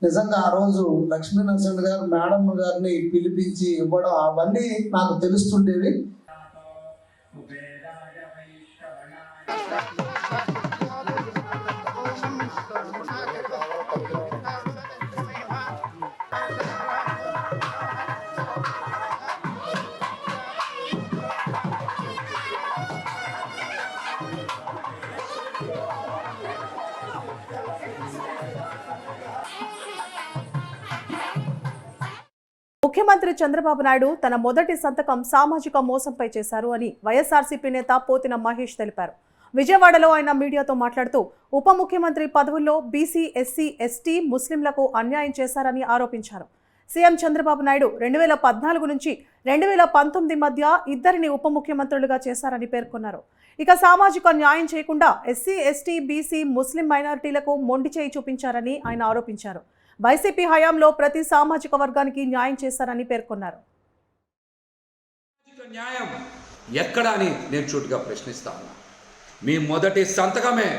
నిజంగా ఆ రోజు లక్ష్మీ నరసింహ గారు మేడం గారిని పిలిపించి ఇవ్వడం అవన్నీ నాకు తెలుస్తుండేవి. ముఖ్యమంత్రి చంద్రబాబు నాయుడు తన మొదటి సంతకం సామాజిక మోసంపై చేశారు అని వైఎస్ఆర్సీపీ నేత పోతిన మహేష్ తెలిపారు. విజయవాడలో ఆయన మీడియాతో మాట్లాడుతూ ఉప ముఖ్యమంత్రి పదవుల్లో బీసీ, ఎస్సీ, ఎస్టీ, ముస్లింలకు అన్యాయం చేశారని ఆరోపించారు. సీఎం చంద్రబాబు నాయుడు 2014 నుంచి 2019 మధ్య ఇద్దరిని ఉప ముఖ్యమంత్రులుగా చేశారని పేర్కొన్నారు. ఇక సామాజిక న్యాయం చేయకుండా ఎస్సీ, ఎస్టీ, బీసీ, ముస్లిం మైనారిటీలకు మొండి చేయి చూపించారని ఆయన ఆరోపించారు. వైసీపీ హయాంలో ప్రతి సామాజిక వర్గానికి న్యాయం చేశారని పేర్కొన్నారు. న్యాయం ఎక్కడా అని నేను చోటుగా ప్రశ్నిస్తా ఉన్నా. మీ మొదటి సంతకమే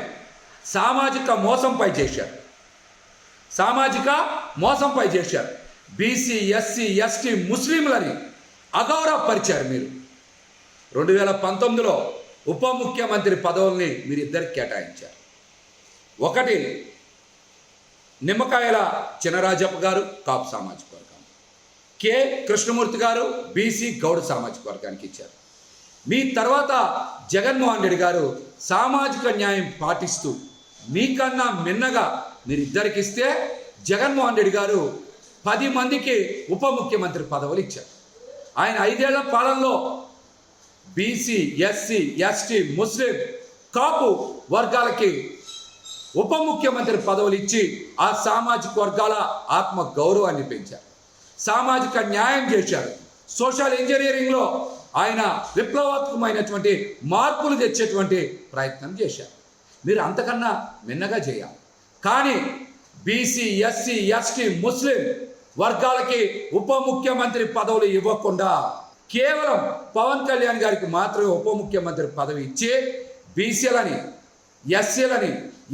సామాజిక మోసంపై చేశారు. సామాజిక మోసంపై చేశారు. బీసీ, ఎస్సీ, ఎస్టీ, ముస్లింలని అగౌరవపరిచారు. మీరు 2019లో ఉప ముఖ్యమంత్రి పదవుల్ని మీరిద్దరికి కేటాయించారు. ఒకటి నిమ్మకాయల చినరాజప్ప గారు కాపు సామాజిక వర్గం, కె కృష్ణమూర్తి గారు బీసీ గౌడ సామాజిక వర్గానికి ఇచ్చారు. మీ తర్వాత జగన్మోహన్ రెడ్డి గారు సామాజిక న్యాయం పాటిస్తూ మీకన్నా మిన్నగా మీరిద్దరికి ఇస్తే జగన్మోహన్ రెడ్డి గారు 10 మందికి ఉప ముఖ్యమంత్రి పదవులు ఇచ్చారు. ఆయన 5 ఏళ్ల పాలనలో బీసీ, ఎస్సీ, ఎస్టీ, ముస్లిం, కాపు వర్గాలకి ఉప ముఖ్యమంత్రి పదవులు ఇచ్చి ఆ సామాజిక వర్గాల ఆత్మ గౌరవాన్ని పెంచారు. సామాజిక న్యాయం చేశారు. సోషల్ ఇంజనీరింగ్లో ఆయన విప్లవాత్మకమైనటువంటి మార్పులు తెచ్చేటువంటి ప్రయత్నం చేశారు. మీరు అంతకన్నా మిన్నగా చేయాలి. కానీ బీసీ, ఎస్సీ, ఎస్టీ, ముస్లిం వర్గాలకి ఉప ముఖ్యమంత్రి పదవులు ఇవ్వకుండా కేవలం పవన్ కళ్యాణ్ గారికి మాత్రమే ఉప ముఖ్యమంత్రి పదవి ఇచ్చి బీసీలని, ఎస్సీలని,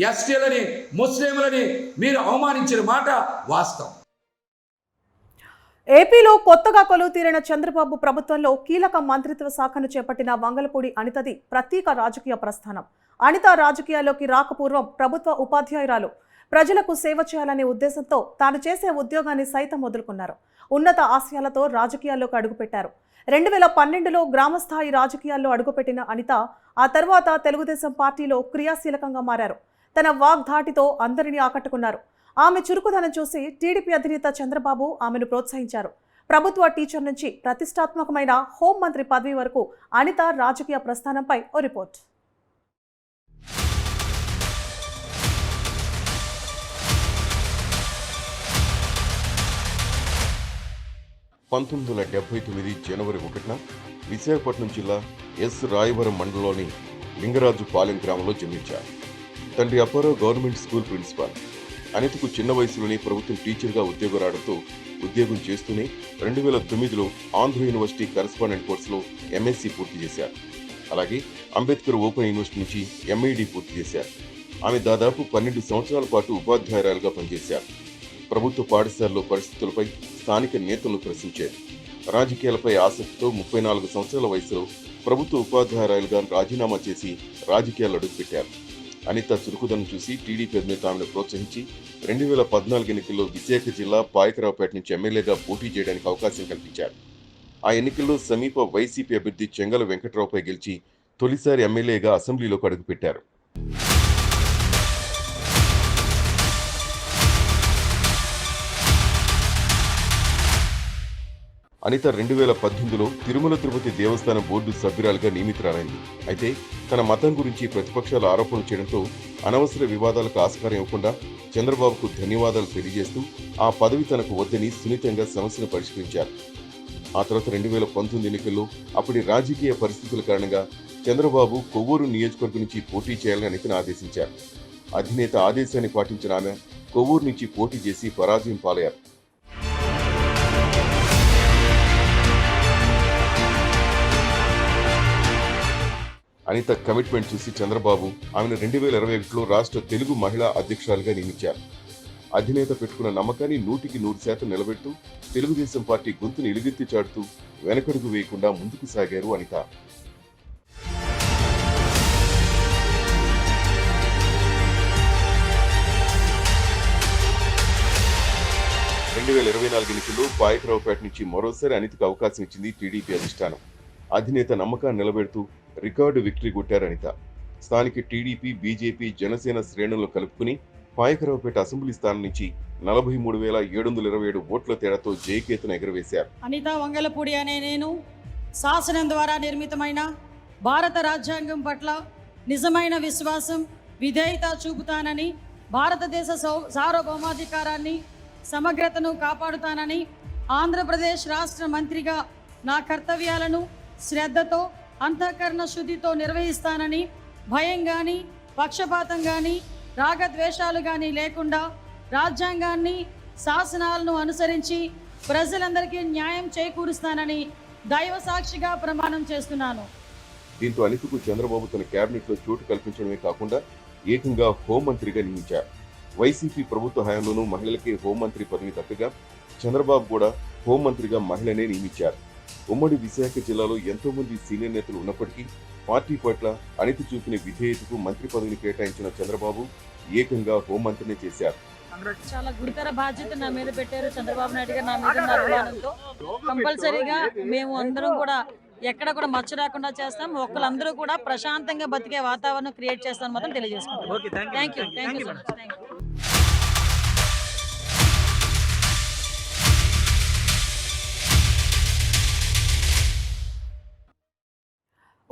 ఎస్టీలని, ముస్లింలని మీరు అవమానించిన మాట వాస్తవం. ఏపీలో కొత్తగా కొలువు తీరిన చంద్రబాబు ప్రభుత్వంలో కీలక మంత్రిత్వ శాఖను చేపట్టిన వంగలపూడి అనితది ప్రత్యేక రాజకీయ ప్రస్థానం. అనిత రాజకీయాల్లోకి రాకపూర్వం ప్రభుత్వ ఉపాధ్యాయురాలు. ప్రజలకు సేవ చేయాలనే ఉద్దేశంతో తాను చేసే ఉద్యోగాన్ని సైతం వదులుకున్నారు. ఉన్నత ఆశయాలతో రాజకీయాల్లోకి అడుగుపెట్టారు. 2012లో గ్రామస్థాయి రాజకీయాల్లో అడుగుపెట్టిన అనిత ఆ తర్వాత తెలుగుదేశం పార్టీలో క్రియాశీలకంగా మారారు. తన వాగ్ధాటితో అందరినీ ఆకట్టుకున్నారు. ఆమె చురుకుదనం చూసి టీడీపీ అధినేత చంద్రబాబు ఆమెను ప్రోత్సహించారు. ప్రభుత్వ టీచర్ నుంచి ప్రతిష్టాత్మకమైన హోంమంత్రి పదవి వరకు అనిత రాజకీయ ప్రస్థానంపై ఓ రిపోర్ట్. 1979 జనవరి 1న విశాఖపట్నం జిల్లా ఎస్ రాయవరం మండలంలోని లింగరాజుపాలెం గ్రామంలో జన్మించారు. తండ్రి అప్పారావు గవర్నమెంట్ స్కూల్ ప్రిన్సిపాల్. అనితకు చిన్న వయసులోనే ప్రభుత్వం టీచర్గా ఉద్యోగం రావడంతో ఉద్యోగం చేస్తూనే 2009లో ఆంధ్ర యూనివర్సిటీ కరెస్పాండెంట్ కోర్సులో ఎంఎస్సీ పూర్తి చేశారు. అలాగే అంబేద్కర్ ఓపెన్ యూనివర్సిటీ నుంచి ఎంఈడి పూర్తి చేశారు. ఆమె దాదాపు 12 సంవత్సరాల పాటు ఉపాధ్యాయురాలుగా పనిచేశారు. ప్రభుత్వ పాఠశాలలో పరిస్థితులపై స్థానిక నేతలను ప్రశ్నించారు. రాజకీయాలపై ఆసక్తితో 34 సంవత్సరాల వయసులో ప్రభుత్వ ఉపాధ్యాయురాలుగా రాజీనామా చేసి రాజకీయాల్లో అడుగుపెట్టారు. అనిత చురుకుదనం చూసి టీడీపీ అధినేత ఆమెను ప్రోత్సహించి 2014 ఎన్నికల్లో విశాఖ జిల్లా పాయకరావుపేట నుంచి ఎమ్మెల్యేగా పోటీ చేయడానికి అవకాశం కల్పించారు. ఆ ఎన్నికల్లో సమీప వైసీపీ అభ్యర్థి చెంగల వెంకట్రావుపై గెలిచి తొలిసారి ఎమ్మెల్యేగా అసెంబ్లీలోకి అడుగుపెట్టారు. అనిత 2018లో తిరుమల తిరుపతి దేవస్థానం బోర్డు సభ్యురాలుగా నియమితురాలైంది. అయితే తన మతం గురించి ప్రతిపక్షాలు ఆరోపణలు చేయడంతో అనవసర వివాదాలకు ఆస్కారం ఇవ్వకుండా చంద్రబాబుకు ధన్యవాదాలు తెలియజేస్తూ ఆ పదవి తనకు వద్దని సున్నితంగా సమస్యను పరిష్కరించారు. ఆ తర్వాత 2019 ఎన్నికల్లో అప్పటి రాజకీయ పరిస్థితుల కారణంగా చంద్రబాబు కొవ్వూరు నియోజకవర్గం నుంచి పోటీ చేయాలని అనితను ఆదేశించారు. అధినేత ఆదేశాన్ని పాటించిన ఆమె కొవ్వూరు నుంచి పోటీ చేసి పరాజయం పాలయ్యారు. అనిత కమిట్మెంట్ చూసి చంద్రబాబు ఆమెను 2021లో రాష్ట్ర తెలుగు మహిళా అధ్యక్షురాలుగా నియమించారు. అధినేత పెట్టుకున్న నమ్మకాన్ని 100% నిలబెడుతూ తెలుగుదేశం పార్టీ గొంతును ఎలుగెత్తి చాటుతూ వెనకడుగు వేయకుండా ముందుకు సాగారు అనిత. ఎన్నికల్లో పాయకరావుపేట నుంచి మరోసారి అనితకు అవకాశం ఇచ్చింది టీడీపీ అధిష్టానం. అధినేత నమ్మకాన్ని నిలబెడుతూ రికార్డు విక్టరీ కొట్టారు అనిత. స్థానిక టీడీపీ, బీజేపీ, జనసేన శ్రేణులను కలుపుకుని పాయకరావుపేట అసెంబ్లీ స్థానం నుంచి 43,727 ఓట్ల తేడాతో జయకేతను ఎగరవేశారు. అనిత వంగలపూడి అనే నేను శాసనం ద్వారా నిర్మితమైన భారత రాజ్యాంగం పట్ల నిజమైన విశ్వాసం, విధేయత చూపుతానని, భారతదేశ సార్వభౌమాధికారాన్ని, సమగ్రతను కాపాడుతానని, ఆంధ్రప్రదేశ్ రాష్ట్ర మంత్రిగా నా కర్తవ్యాలను శ్రద్ధతో, అంతఃకరణ శుద్ధితో నిర్వహిస్తానని, భయం కానీ, పక్షపాతం కానీ, రాగద్వేషాలు కానీ లేకుండా రాజ్యాంగాన్ని, శాసనాలను అనుసరించి ప్రజలందరికీ న్యాయం చేకూరుస్తానని దైవ సాక్షిగా ప్రమాణం చేస్తున్నాను. దీంతో అనితకు చంద్రబాబు తన కేబినెట్లో చోటు కల్పించడమే కాకుండా ఏకంగా హోంమంత్రిగా నియమించారు. వైసీపీ ప్రభుత్వ హయాంలోనూ మహిళలకే హోంమంత్రి పదవి దక్కగా చంద్రబాబు కూడా హోంమంత్రిగా మహిళనే నియమించారు. ఉమ్మడి విశాఖ జిల్లాలో ఎంతో మంది సీనియర్ నేతలు ఉన్నప్పటికీ పార్టీ పట్ల అనిత చూపిన విధేయతకు మంత్రి పదవిని కేటాయించిన చంద్రబాబు ఏకంగా హోంమంత్రినే చేశారు. చాలా గురుతర బాధ్యత నా మీద పెట్టారు చంద్రబాబు నాయుడు గారు. నా మీద ఉన్న అభిమానంతో కంపల్సరీగా మేము అందరం కూడా ఎక్కడ కూడా మచ్చ రాకుండా చేస్తాం. ఒక్కరందరూ కూడా ప్రశాంతంగా బతికే వాతావరణం క్రియేట్ చేస్తామని మాత్రం తెలియజేసుకుంటాం. Thank you so much.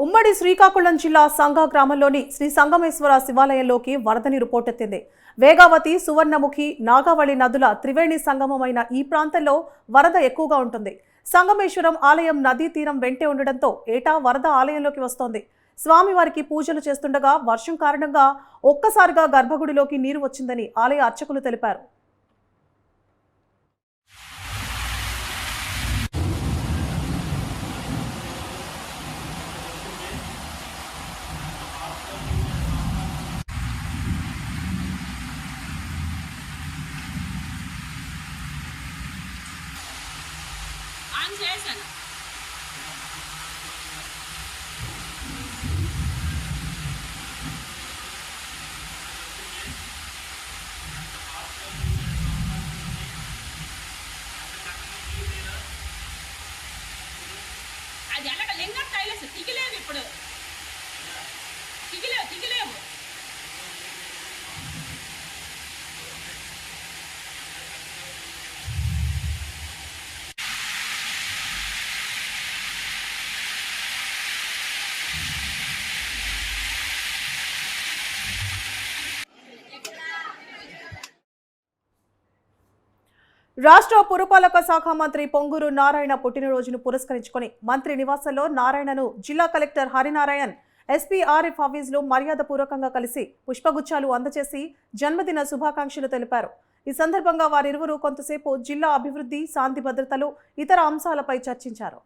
ఉమ్మడి శ్రీకాకుళం జిల్లా సంఘ గ్రామంలోని శ్రీ సంగమేశ్వర శివాలయంలోకి వరద నీరు పోటెత్తింది. వేగావతి, సువర్ణముఖి, నాగావళి నదుల త్రివేణి సంగమమైన ఈ ప్రాంతంలో వరద ఎక్కువగా ఉంటుంది. సంగమేశ్వరం ఆలయం నదీ తీరం వెంటే ఉండడంతో ఏటా వరద ఆలయంలోకి వస్తోంది. స్వామివారికి పూజలు చేస్తుండగా వర్షం కారణంగా ఒక్కసారిగా గర్భగుడిలోకి నీరు వచ్చిందని ఆలయ అర్చకులు తెలిపారు. అది ఎలాగ లింగం టైలెస్ తిగిలేవు, ఇప్పుడు తిగిలేవు. రాష్ట్ర పురపాలక శాఖ మంత్రి పొంగూరు నారాయణ పుట్టినరోజును పురస్కరించుకొని మంత్రి నివాసంలో నారాయణను జిల్లా కలెక్టర్ హరినారాయణ్, ఎస్పీ ఆర్ఎఫ్ ఆఫీసులో మర్యాదపూర్వకంగా కలిసి పుష్పగుచ్చాలు అందజేసి జన్మదిన శుభాకాంక్షలు తెలిపారు. ఈ సందర్భంగా వారిరువురు కొంతసేపు జిల్లా అభివృద్ధి, శాంతి భద్రతలు, ఇతర అంశాలపై చర్చించారు.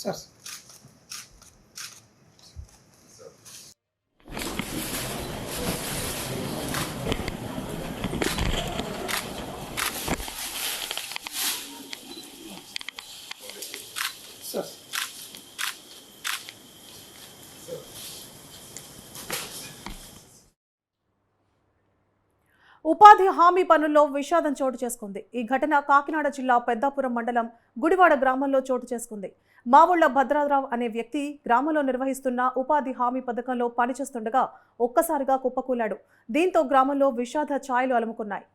సార్ ఉపాధి హామీ పనుల్లో విషాదం చోటు చేసుకుంది. ఈ ఘటన కాకినాడ జిల్లా పెద్దాపురం మండలం గుడివాడ గ్రామంలో చోటు చేసుకుంది. మావుళ్ల భద్రారావు అనే వ్యక్తి గ్రామంలో నిర్వహిస్తున్న ఉపాధి హామీ పథకంలో పనిచేస్తుండగా ఒక్కసారిగా కుప్పకూలాడు. దీంతో గ్రామంలో విషాద ఛాయలు అలుముకున్నాయి.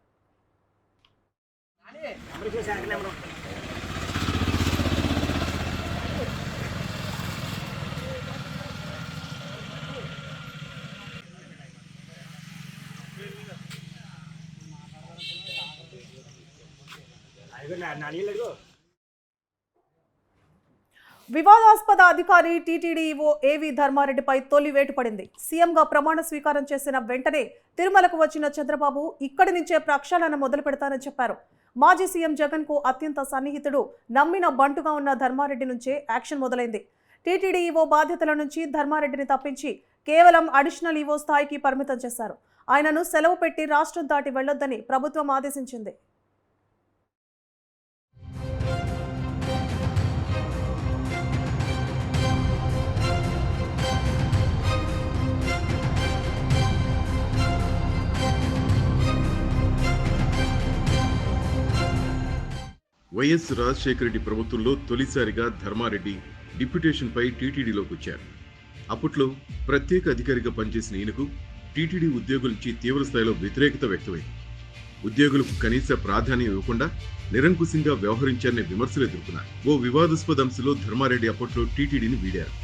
వివాదాస్పద అధికారి టీటీడీఓ ఏవి ధర్మారెడ్డిపై తొలి వేటు పడింది. సీఎంగా ప్రమాణ స్వీకారం చేసిన వెంటనే తిరుమలకు వచ్చిన చంద్రబాబు ఇక్కడి నుంచే ప్రక్షాళన మొదలు పెడతానని చెప్పారు. మాజీ సీఎం జగన్ కు అత్యంత సన్నిహితుడు, నమ్మిన బంటుగా ఉన్న ధర్మారెడ్డి నుంచే యాక్షన్ మొదలైంది. టీటీడీఓ బాధ్యతల నుంచి ధర్మారెడ్డిని తప్పించి కేవలం అడిషనల్ ఈవో స్థాయికి పరిమితం చేశారు. ఆయనను సెలవు పెట్టి రాష్ట్రం దాటి వెళ్లొద్దని ప్రభుత్వం ఆదేశించింది. వైఎస్ రాజశేఖర రెడ్డి ప్రభుత్వంలో తొలిసారిగా ధర్మారెడ్డి డిప్యుటేషన్పై టీటీడీలోకి వచ్చారు. అప్పట్లో ప్రత్యేక అధికారిగా పనిచేసిన ఈయనకు టీటీడీ ఉద్యోగుల నుంచి తీవ్రస్థాయిలో వ్యతిరేకత వ్యక్తమైంది. ఉద్యోగులకు కనీస ప్రాధాన్యం ఇవ్వకుండా నిరంకుశంగా వ్యవహరించారనే విమర్శలు ఎదుర్కొన్నారు. ఓ వివాదాస్పద అంశంలో ధర్మారెడ్డి అప్పట్లో టీటీడీని వీడారు.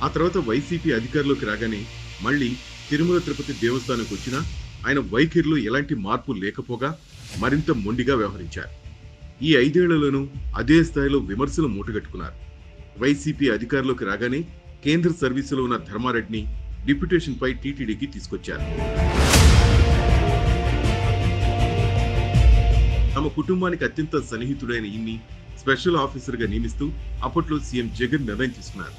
ఆ తర్వాత వైసీపీ అధికారంలోకి రాగానే మళ్లీ తిరుమల తిరుపతి దేవస్థానానికి వచ్చినా ఆయన వైఖరిలో ఎలాంటి మార్పు లేకపోగా మరింత మొండిగా వ్యవహరించారు. ఈ 5 ఏళ్లలోనూ అదే స్థాయిలో విమర్శలు మూటగట్టుకున్నారు. వైసీపీ అధికారంలోకి రాగానే కేంద్ర సర్వీసులో ఉన్న ధర్మారెడ్డిని డిప్యుటేషన్పై టీటీడీకి తీసుకొచ్చారు. తమ కుటుంబానికి అత్యంత సన్నిహితుడైన ఈయన్ని స్పెషల్ ఆఫీసర్గా నియమిస్తూ అప్పట్లో సీఎం జగన్ నిర్ణయం తీసుకున్నారు.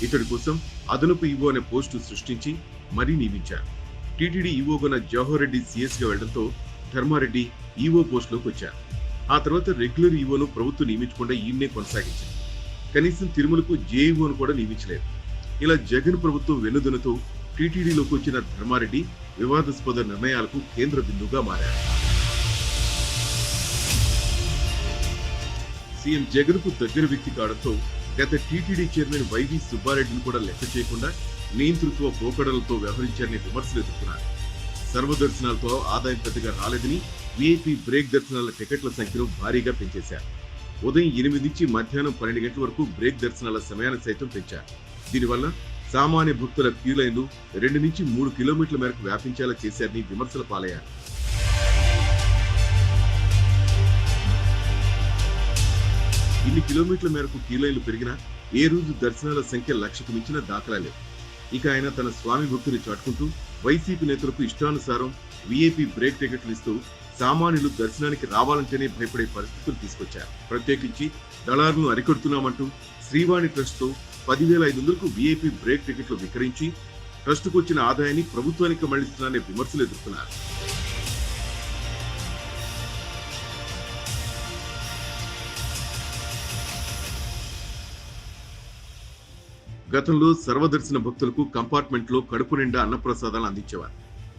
ఇతడి కోసం అదనపు ఈవో అనే పోస్టు సృష్టించి మరీ నియమించారు. టీటీడీ ఈవోగా జవహర్ రెడ్డి సీఎస్గా వెళ్లడంతో ధర్మారెడ్డి ఈవో పోస్టులోకి వచ్చారు. ఆ తర్వాత రెగ్యులర్ ఈవోను ప్రభుత్వం నియమించకుండా ఈయన్నే కొనసాగించింది. కనీసం తిరుమలకు జేఈఓను కూడా నియమించలేదు. ఇలా జగన్ ప్రభుత్వం వెన్నుదనతో టీటీడీలోకి వచ్చిన ధర్మారెడ్డి వివాదాస్పద నిర్ణయాలకు కేంద్ర బిందువుగా మారారు. సీఎం జగన్ కు దగ్గర వ్యక్తి కావడంతో గత టీటీడీ చైర్మన్ వైవి సుబ్బారెడ్డిని కూడా లెక్క చేయకుండా నియంతృత్వ పోకడలతో వ్యవహరించారనే విమర్శలు ఎదుర్కొన్నారు. సర్వదర్శనాలతో ఆదాయం పెద్దగా రాలేదని వీఐపీ బ్రేక్ దర్శనాల టికెట్ల సంఖ్యను భారీగా పెంచేశారు. ఉదయం 8 నుంచి మధ్యాహ్నం 12 గంటల వరకు బ్రేక్ దర్శనాల సమయాన్ని సైతం పెంచారు. దీనివల్ల సామాన్య భక్తుల క్యూ లైన్లు 2 నుంచి 3 కిలోమీటర్ల మేరకు వ్యాపించేలా చేశారని విమర్శల పాలయ్యారు. ఇన్ని కిలోమీటర్ల మేరకు క్యూ లైన్లు పెరిగినా ఏ రోజు దర్శనాల సంఖ్య 1,00,000కు మించిన దాఖలా లేవు. ఇక ఆయన తన స్వామి భక్తులు చాటుకుంటూ వైసీపీ నేతలకు ఇష్టానుసారం వీఐపీ బ్రేక్ టికెట్లు ఇస్తూ సామాన్యులు దర్శనానికి రావాలంటేనే భయపడే పరిస్థితులు తీసుకొచ్చారు. ప్రత్యేకించి దళారులను అరికడుతున్నామంటూ శ్రీవాణి ట్రస్ట్తో 10,500కు వీఐపీ బ్రేక్ టికెట్లు విక్రయించి ట్రస్టుకు వచ్చిన ఆదాయాన్ని ప్రభుత్వానికి మళ్లిస్తున్నారనే విమర్శలు ఎదుర్కొన్నారు. గతంలో సర్వదర్శన భక్తులకు కంపార్ట్మెంట్లో కడుపు నిండా అన్నప్రసాదాలు అందించేవారు.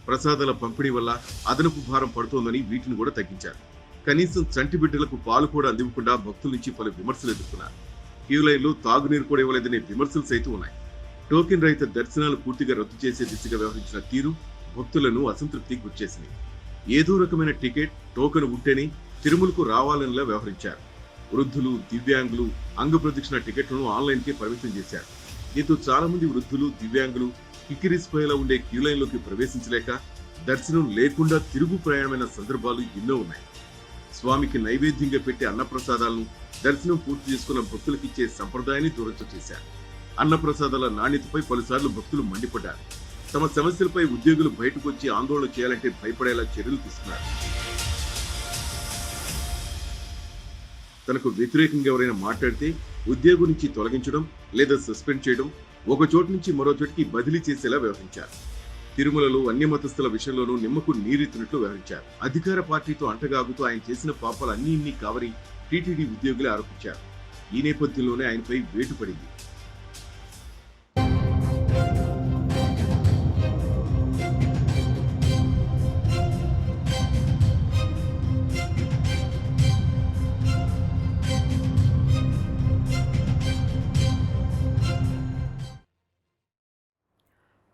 ప్రసాదాల పంపిణీ వల్ల అదనపు భారం పడుతోందని వీటిని కూడా తగ్గించారు. కనీసం చంటి బిడ్డలకు పాలు కూడా అందివ్వకుండా భక్తుల నుంచి పలు విమర్శలు ఎదుర్కొన్నారు. క్యూ లైన్లో తాగునీరు కూడా ఇవ్వలేదనే విమర్శలు సైతం ఉన్నాయి. టోకెన్ రహిత దర్శనాలు పూర్తిగా రద్దు చేసే దిశగా వ్యవహరించిన తీరు భక్తులను అసంతృప్తికి గురిచేసింది. ఏదో రకమైన టికెట్, టోకెన్ ఉంటేనే తిరుమలకు రావాలనిలా వ్యవహరించారు. వృద్ధులు, దివ్యాంగులు అంగప్రదక్షిణ టికెట్లను ఆన్లైన్కే పరిమితం చేశారు. దీంతో చాలా మంది వృద్ధులు, దివ్యాంగులు కిక్కిరిసిపోయేలా ఉండే క్యూ లైన్లోకి ప్రవేశించలేక దర్శనం లేకుండా తిరుగు ప్రయాణమైన సందర్భాలు ఎన్నో ఉన్నాయి. స్వామికి నైవేద్యంగా పెట్టే అన్నప్రసాదాలను దర్శనం పూర్తి చేసుకున్న భక్తులకిచ్చే సంప్రదాయాన్ని దూరం చేశారు. అన్నప్రసాదాల నాణ్యతపై పలుసార్లు భక్తులు మండిపడ్డారు. తమ సమస్యలపై ఉద్యోగులు బయటకు వచ్చి ఆందోళన చేయాలంటే భయపడేలా చర్యలు తీసుకున్నారు. తనకు వ్యతిరేకంగా ఎవరైనా మాట్లాడితే ఉద్యోగం నుంచి తొలగించడం లేదా సస్పెండ్ చేయడం, ఒక చోటు నుంచి మరో చోటికి బదిలీ చేసేలా వ్యవహరించారు. తిరుమలలో అన్య మతస్థుల విషయంలోనూ నిమ్మకు నీరెత్తినట్లు వ్యవహరించారు. అధికార పార్టీతో అంటగాగుతూ ఆయన చేసిన పాపాలు అన్నీ కావని టీటీడీ ఉద్యోగులే ఆరోపించారు. ఈ నేపథ్యంలోనే ఆయనపై వేటు పడింది.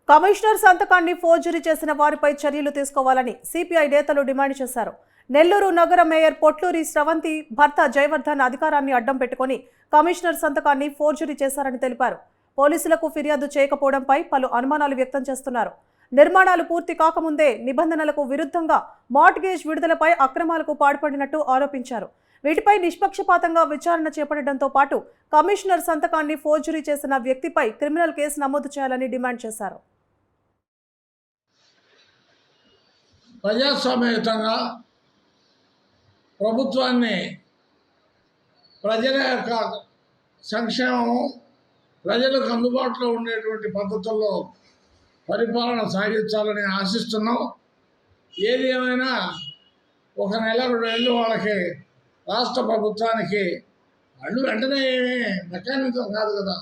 కమిషనర్ సంతకాన్ని ఫోర్జరీ చేసిన వారిపై చర్యలు తీసుకోవాలని సిపిఐ నేతలు డిమాండ్ చేశారు. నెల్లూరు నగర మేయర్ పొట్లూరి స్రవంతి భర్త జయవర్ధన్ అధికారాన్ని అడ్డం పెట్టుకుని కమిషనర్ సంతకాన్ని ఫోర్జరీ చేశారని తెలిపారు. పోలీసులకు ఫిర్యాదు చేయకపోవడంపై పలు అనుమానాలు వ్యక్తం చేస్తున్నారు. నిర్మాణాలు పూర్తి కాకముందే నిబంధనలకు విరుద్ధంగా మార్ట్గేజ్ విడుదలపై అక్రమాలకు పాల్పడినట్టు ఆరోపించారు. వీటిపై నిష్పక్షపాతంగా విచారణ చేపట్టడంతో పాటు కమిషనర్ సంతకాన్ని ఫోర్జరీ చేసిన వ్యక్తిపై క్రిమినల్ కేసు నమోదు చేయాలని డిమాండ్ చేశారు. ప్రజాస్వామ్యయుతంగా ప్రభుత్వాన్ని ప్రజల యొక్క సంక్షేమం ప్రజలకు అందుబాటులో ఉండేటువంటి పద్ధతుల్లో పరిపాలన సాగించాలని ఆశిస్తున్నాం. ఏది ఏమైనా 1 నెల 2 నెలలు వాళ్ళకి రాష్ట్ర ప్రభుత్వానికి వాళ్ళు వెంటనే ఏమీ మెకానిజం కాదు కదా,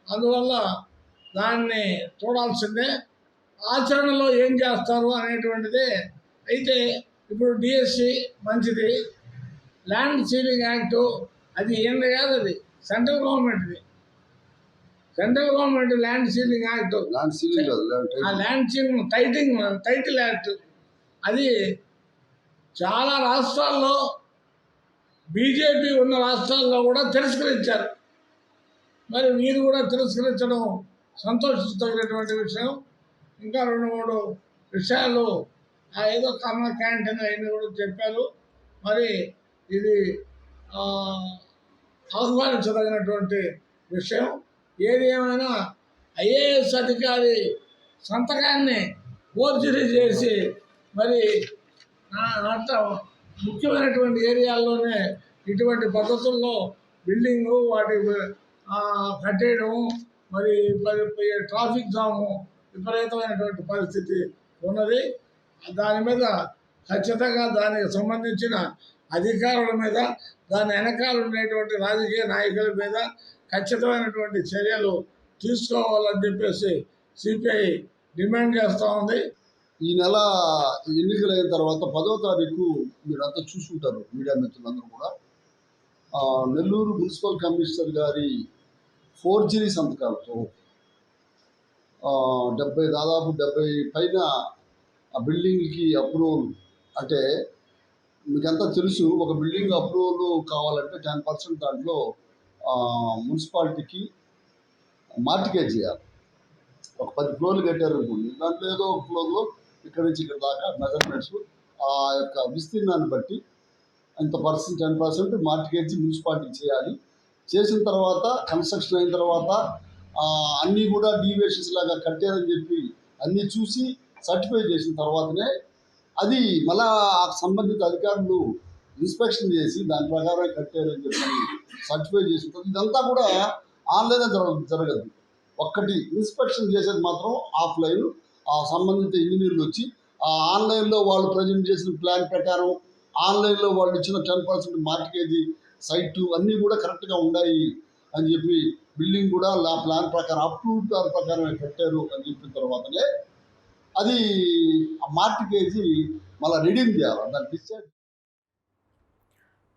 అందువల్ల దాన్ని చూడాల్సిందే. ఆచరణలో ఏం చేస్తారు అనేటువంటిది అయితే ఇప్పుడు డిఎస్సి మంచిది, ల్యాండ్ సీలింగ్ యాక్టు అది ఏంది కాదు, అది సెంట్రల్ గవర్నమెంట్ది. Central government land ceiling act, ఆ ల్యాండ్ సీలింగ్ టైటిల్ యాక్ట్ అది చాలా రాష్ట్రాల్లో బీజేపీ ఉన్న రాష్ట్రాల్లో కూడా తిరస్కరించారు. మరి మీరు కూడా తిరస్కరించడం సంతోషించదగినటువంటి విషయం. ఇంకా 2-3 విషయాలు ఏదో కర్మ క్యాంటీన్ అయినా కూడా చెప్పారు. మరి ఇది ఆహ్వానించదగినటువంటి విషయం. ఏది ఏమైనా ఐఏఎస్ అధికారి సంతకాన్ని ఫోర్జరీ చేసి మరి అంత ముఖ్యమైనటువంటి ఏరియాల్లోనే ఇటువంటి పద్ధతుల్లో బిల్డింగు వాటి కట్టేయడం, మరి ట్రాఫిక్ జాము విపరీతమైనటువంటి పరిస్థితి ఉన్నది. దాని మీద ఖచ్చితంగా దానికి సంబంధించిన అధికారుల మీద, దాని వెనకాల ఉండేటువంటి రాజకీయ నాయకుల మీద ఖచ్చితమైనటువంటి చర్యలు తీసుకోవాలని చెప్పేసి సిపిఐ డిమాండ్ చేస్తూ ఉంది. ఈ నెల ఎన్నికలైన తర్వాత 10వ తారీఖు మీరంతా చూసుకుంటారు, మీడియా మిత్రులందరూ కూడా. నెల్లూరు మున్సిపల్ కమిషనర్ గారి ఫోర్జరీ సంతకాలతో దాదాపు 70 పైన ఆ బిల్డింగ్కి అప్రూవల్. అంటే మీకంతా తెలుసు, ఒక బిల్డింగ్ అప్రూవల్ కావాలంటే 10% దాంట్లో మున్సిపాలిటీకి మార్టిగేజ్ చేయాలి. ఒక 10 ఫ్లోర్లు కట్టారు అనుకోండి, దాంట్లో ఏదో ఒక ఫ్లోర్లో ఇక్కడ నుంచి ఇక్కడ దాకా మెజర్మెంట్స్ ఆ యొక్క విస్తీర్ణాన్ని బట్టి ఇంత 10% మార్టిగేజ్ మున్సిపాలిటీకి చేయాలి. చేసిన తర్వాత కన్స్ట్రక్షన్ అయిన తర్వాత అన్నీ కూడా డీవియేషన్స్ లాగా కట్టారని చెప్పి అన్నీ చూసి సర్టిఫై చేసిన తర్వాతనే అది మళ్ళా సంబంధిత అధికారులు ఇన్స్పెక్షన్ చేసి దాని ప్రకారం కట్టారని చెప్పి సర్టిఫై చేసిన తర్వాత ఇదంతా కూడా ఆన్లైన్లో జరగదు. ఒక్కటి ఇన్స్పెక్షన్ చేసేది మాత్రం ఆఫ్లైన్. ఆ సంబంధిత ఇంజనీర్లు వచ్చి ఆ ఆన్లైన్లో వాళ్ళు ప్రజెంట్ చేసిన ప్లాన్ ప్రకారం, ఆన్లైన్లో వాళ్ళు ఇచ్చిన 10% మార్టిగేజ్ సైటు అన్నీ కూడా కరెక్ట్గా ఉన్నాయి అని చెప్పి, బిల్డింగ్ కూడా ప్లాన్ ప్రకారం అప్రూవ్డ్ ప్లాన్ ప్రకారమే కట్టారు అని చెప్పిన తర్వాతనే అది ఆ మార్టిగేజ్ మళ్ళీ రిడీమ్ చేయాలి. దాన్ని డిసైడ్.